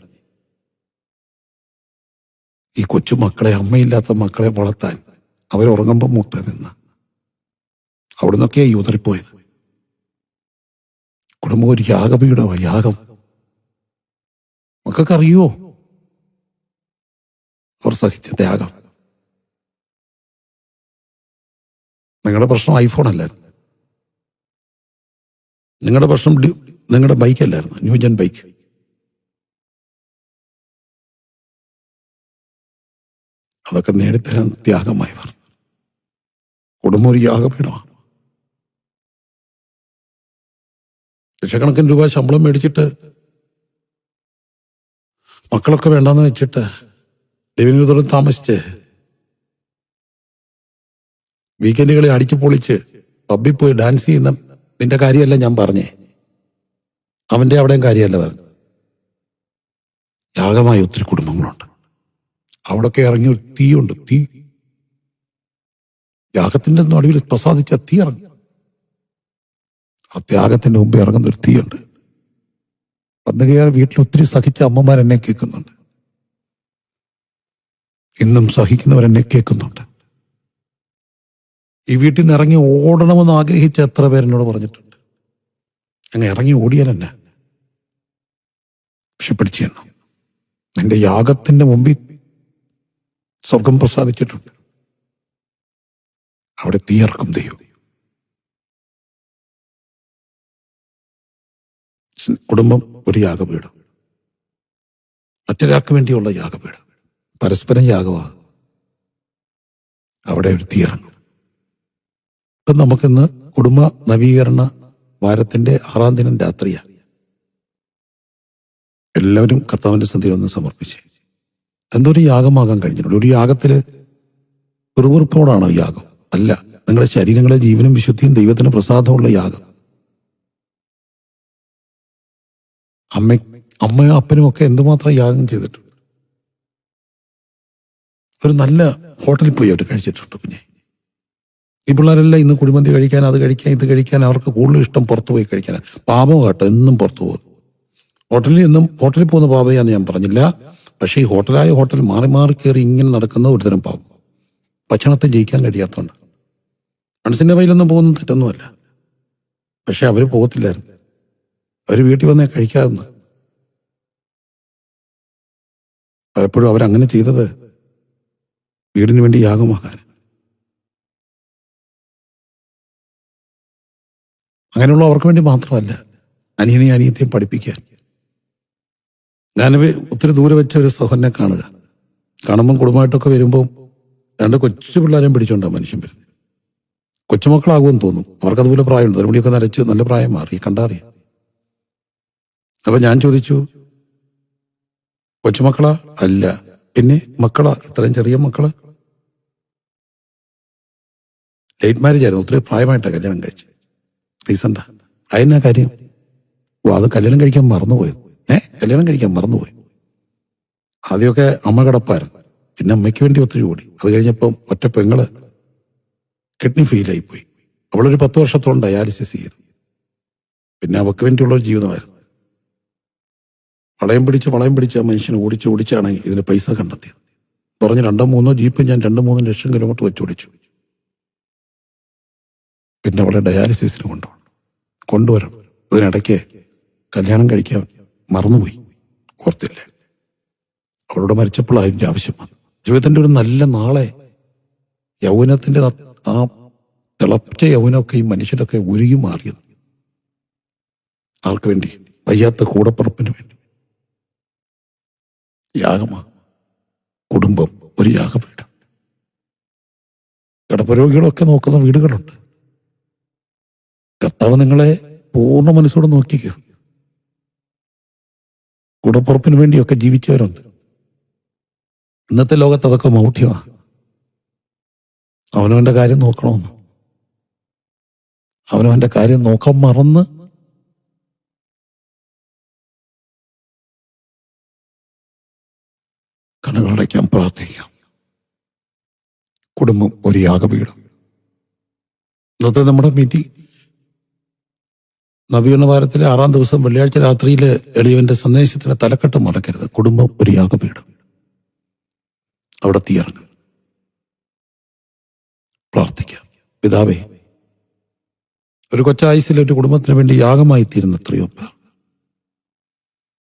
ഈ കൊച്ചു മക്കളെ, അമ്മയില്ലാത്ത മക്കളെ വളർത്താൻ അവരുറങ്ങുമ്പോൾ മുട്ട നിന്ന് അവിടെ നിന്നൊക്കെയാ യൂതറിപ്പോയത്. കുടുംബം ഒരു യാഗപീഠമാണ്. യാഗം മക്കൾക്കറിയുമോ? അവർ സഹിച്ച ത്യാഗം. നിങ്ങളുടെ പ്രശ്നം ഐഫോൺ അല്ലായിരുന്നു, നിങ്ങളുടെ പ്രശ്നം നിങ്ങളുടെ ബൈക്കല്ലായിരുന്നു, ന്യൂജൻ ബൈക്ക്. അതൊക്കെ നേടിത്തരാൻ ത്യാഗമായവർ. കുടുംബം ഒരു യാഗപീഠമാണ്. ലക്ഷക്കണക്കിന് രൂപ ശമ്പളം മേടിച്ചിട്ട് മക്കളൊക്കെ വേണ്ടാന്ന് വെച്ചിട്ട് ലിവിംഗ് റൂമിൽ താമസിച്ച് വീക്കെൻഡുകളെ അടിച്ചു പൊളിച്ച് പബ്ബിൽ പോയി ഡാൻസ് ചെയ്യുന്ന നിന്റെ കാര്യമല്ല ഞാൻ പറഞ്ഞേ, അവന്റെ അവിടെയും കാര്യമല്ല പറഞ്ഞു. യാഗമായ ഒത്തിരി കുടുംബങ്ങളുണ്ട്. അവിടൊക്കെ ഇറങ്ങി ഒരു തീയുണ്ട്, തീ. യാഗത്തിന്റെ നടുവിൽ പ്രസാദിച്ച തീ ഇറങ്ങി. ആ ത്യാഗത്തിന്റെ മുമ്പ് ഇറങ്ങുന്ന ഒരു തീയുണ്ട്. പന്തകയാർ വീട്ടിൽ ഒത്തിരി സഹിച്ച അമ്മമാരെന്നെ കേൾക്കുന്നുണ്ട്, ഇന്നും സഹിക്കുന്നവരെന്നെ കേൾക്കുന്നുണ്ട്. ഈ വീട്ടിൽ നിന്ന് ഇറങ്ങി ഓടണമെന്ന് ആഗ്രഹിച്ച എത്ര പേരെന്നോട് പറഞ്ഞിട്ടുണ്ട്. അങ്ങ് ഇറങ്ങി ഓടിയാൽ തന്നെ പക്ഷെ പിടിച്ചു തന്നു. നിന്റെ യാഗത്തിന്റെ മുമ്പിൽ സ്വർഗം പ്രസാദിച്ചിട്ടുണ്ട്. അവിടെ തീയിറക്കും ദൈവം. കുടുംബം ഒരു യാഗപീഠം, മറ്റൊരാൾക്ക് വേണ്ടിയുള്ള യാഗപീഠം, പരസ്പരം യാഗമാകും. അവിടെ ഒരു തീയിറങ്ങും. ഇപ്പം നമുക്കിന്ന് കുടുംബ നവീകരണ വാരത്തിന്റെ 6ാം ദിനം രാത്രിയാണ്. എല്ലാവരും കർത്താവിന്റെ സന്ധിയിൽ ഒന്ന് സമർപ്പിച്ച് എന്തൊരു യാഗമാകാൻ കഴിഞ്ഞിട്ടുണ്ട്. ഒരു യാഗത്തില് പിറുപിറുപ്പോടാണോ യാഗം? അല്ല, നിങ്ങളുടെ ശരീരങ്ങളെ ജീവനും വിശുദ്ധിയും ദൈവത്തിന് പ്രസാദമുള്ള യാഗം. അമ്മയും അപ്പനും ഒക്കെ എന്തുമാത്രം യാഗം ചെയ്തിട്ടുണ്ട്. ഒരു നല്ല ഹോട്ടലിൽ പോയി അവർ കഴിച്ചിട്ടുണ്ട്. പിന്നെ ഈ പിള്ളേരെല്ലാം ഇന്ന് കുഴിമന്തി കഴിക്കാൻ, അത് കഴിക്കാൻ, ഇത് കഴിക്കാൻ അവർക്ക് കൂടുതൽ ഇഷ്ടം പുറത്തു പോയി കഴിക്കാനാണ്. പാപം കേട്ടോ, എന്നും പുറത്തു പോകും. ഹോട്ടലിൽ പോകുന്ന പാപയാന്ന് ഞാൻ പറഞ്ഞില്ല. പക്ഷേ ഈ ഹോട്ടൽ മാറി മാറി കയറി ഇങ്ങനെ നടക്കുന്ന ഒരുതരം പാപം. ഭക്ഷണത്തെ ജയിക്കാൻ കഴിയാത്തതുകൊണ്ട്. മനസ്സിന്റെ വയലൊന്നും പോകുന്നത് തെറ്റൊന്നുമല്ല. പക്ഷെ അവർ പോകത്തില്ലായിരുന്നു. അവർ വീട്ടിൽ വന്നേ കഴിക്കാമെന്ന്. പലപ്പോഴും അവരങ്ങനെ ചെയ്തത് വീടിന് വേണ്ടി യാഗമാകാൻ. അങ്ങനെയുള്ള അവർക്ക് വേണ്ടി മാത്രമല്ല, അനിയനെയും അനിയത്തെയും പഠിപ്പിക്കാൻ. ഞാനവ ഒത്തിരി ദൂരെ വെച്ച ഒരു സഹോദരനെ കാണുമ്പം കുടുംബമായിട്ടൊക്കെ വരുമ്പം 2 കൊച്ചു പിള്ളേരെയും പിടിച്ചോണ്ടാണ് മനുഷ്യൻ വരുന്നത്. കൊച്ചുമക്കളാകുമെന്ന് തോന്നും. അവർക്കതുപോലെ പ്രായമുണ്ട്. തലമുടിയൊക്കെ നരച്ച് നല്ല പ്രായം മാറി, കണ്ടറിയാം. അപ്പൊ ഞാൻ ചോദിച്ചു, കൊച്ചുമക്കളാ? അല്ല. പിന്നെ മക്കളാ? ഇത്രയും ചെറിയ മക്കള്? ലേറ്റ് മാരേജ് ആയിരുന്നു, ഒത്തിരി പ്രായമായിട്ടാണ് കല്യാണം കഴിച്ച്. റീസണ്ടാ. അതിനാ കാര്യം? അത് കല്യാണം കഴിക്കാൻ മറന്നുപോയത്. കല്യാണം കഴിക്കാൻ മറന്നുപോയി. ആദ്യമൊക്കെ അമ്മ കിടപ്പായിരുന്നു, പിന്നെ അമ്മയ്ക്ക് വേണ്ടി ഒത്തിരി ഓടി. അത് കഴിഞ്ഞപ്പം ഒറ്റ പെങ്ങള് കിഡ്നി ഫെയിലായിപ്പോയി. അവളൊരു 10 വർഷത്തോളം ഡയാലിസിസ് ചെയ്തു. പിന്നെ അവൾക്ക് വേണ്ടിയുള്ള ഒരു ജീവിതമായിരുന്നു. വളയം പിടിച്ച് ആ മനുഷ്യനെ ഓടിച്ചാണ് ഇതിന് പൈസ കണ്ടെത്തിയത്. പറഞ്ഞ് 2-3 ജീപ്പ് ഞാൻ 2-3 ലക്ഷം കിലോമീറ്റർ വെച്ചോടിച്ചു. പിന്നെ അവളെ ഡയാലിസിസിന് കൊണ്ടുവരണം. അതിനിടയ്ക്ക് കല്യാണം കഴിക്കാൻ മറന്നുപോയി, ഓർത്തില്ല. അവളോട് മരിച്ചപ്പോൾ അതിൻ്റെ ആവശ്യം വന്നു. ജീവിതത്തിന്റെ ഒരു നല്ല നാളെ, യൗവനത്തിന്റെ ആ തിളപ്പിച്ച യൗവനമൊക്കെ ഈ മനുഷ്യരൊക്കെ ഉരുകി മാറിയത്. ആർക്ക് വേണ്ടി? വയ്യാത്ത കൂടപ്പുറപ്പിന് വേണ്ടി. യാഗമാണ് കുടുംബം, ഒരു യാഗപീഠം. കിടപ്പരോഗികളൊക്കെ നോക്കുന്ന വീടുകളുണ്ട്. കർത്താവ് നിങ്ങളെ പൂർണ്ണ മനസ്സോടെ നോക്കിക്കോ. കൂടപ്പുറപ്പിന് വേണ്ടിയൊക്കെ ജീവിച്ചവരുണ്ട്. ഇന്നത്തെ ലോകത്ത് അതൊക്കെ മൗഢ്യമാണ്. അവനവന്റെ കാര്യം നോക്കണമെന്ന്, അവനവന്റെ കാര്യം നോക്കാൻ മറന്ന് കണ്ണുകളടയ്ക്കാൻ പ്രാർത്ഥിക്കാം. കുടുംബം ഒരു യാഗപീഠം. ഇന്നത്തെ നമ്മുടെ മീറ്റിംഗ് നവീകരണ വാരത്തിലെ 6ാം ദിവസം വെള്ളിയാഴ്ച രാത്രിയിൽ എളിയവന്റെ സന്ദേശത്തിന് തലക്കെട്ട് മറക്കരുത്. കുടുംബം ഒരു യാഗപീഠം. അവിടെ തീയിറങ്ങും. പ്രാർത്ഥിക്കാം. പിതാവേ, ഒരു കൊച്ചായുസിൽ ഒരു കുടുംബത്തിന് വേണ്ടി യാഗമായി തീരുന്ന എത്രയോ പേർ.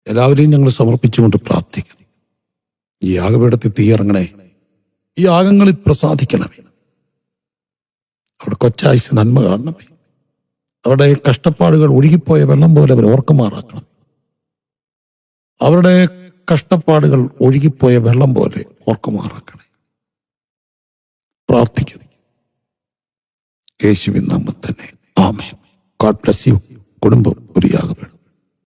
എല്ലാവരെയും ഞങ്ങൾ സമർപ്പിച്ചുകൊണ്ട് പ്രാർത്ഥിക്കുന്നു. ഈ യാഗപീഠത്തിൽ തീ ഇറങ്ങണേ, ഈ യാഗങ്ങളിൽ പ്രസാദിക്കണമേ. അവിടെ കൊച്ചായുസ് നന്മ കാണണമേ. അവരുടെ കഷ്ടപ്പാടുകൾ ഒഴുകിപ്പോയ വെള്ളം പോലെ അവർ ഓർക്കുമാറാക്കണം. അവരുടെ കഷ്ടപ്പാടുകൾ ഒഴുകിപ്പോയ വെള്ളം പോലെ ഓർക്കുമാറാക്കണേ. പ്രാർത്ഥിക്കുന്നു യേശുവിൻ നാമത്തിൽ തന്നെ. ആമേൻ. God bless you. കുടുംബം ഒരു യാഗപീഠം.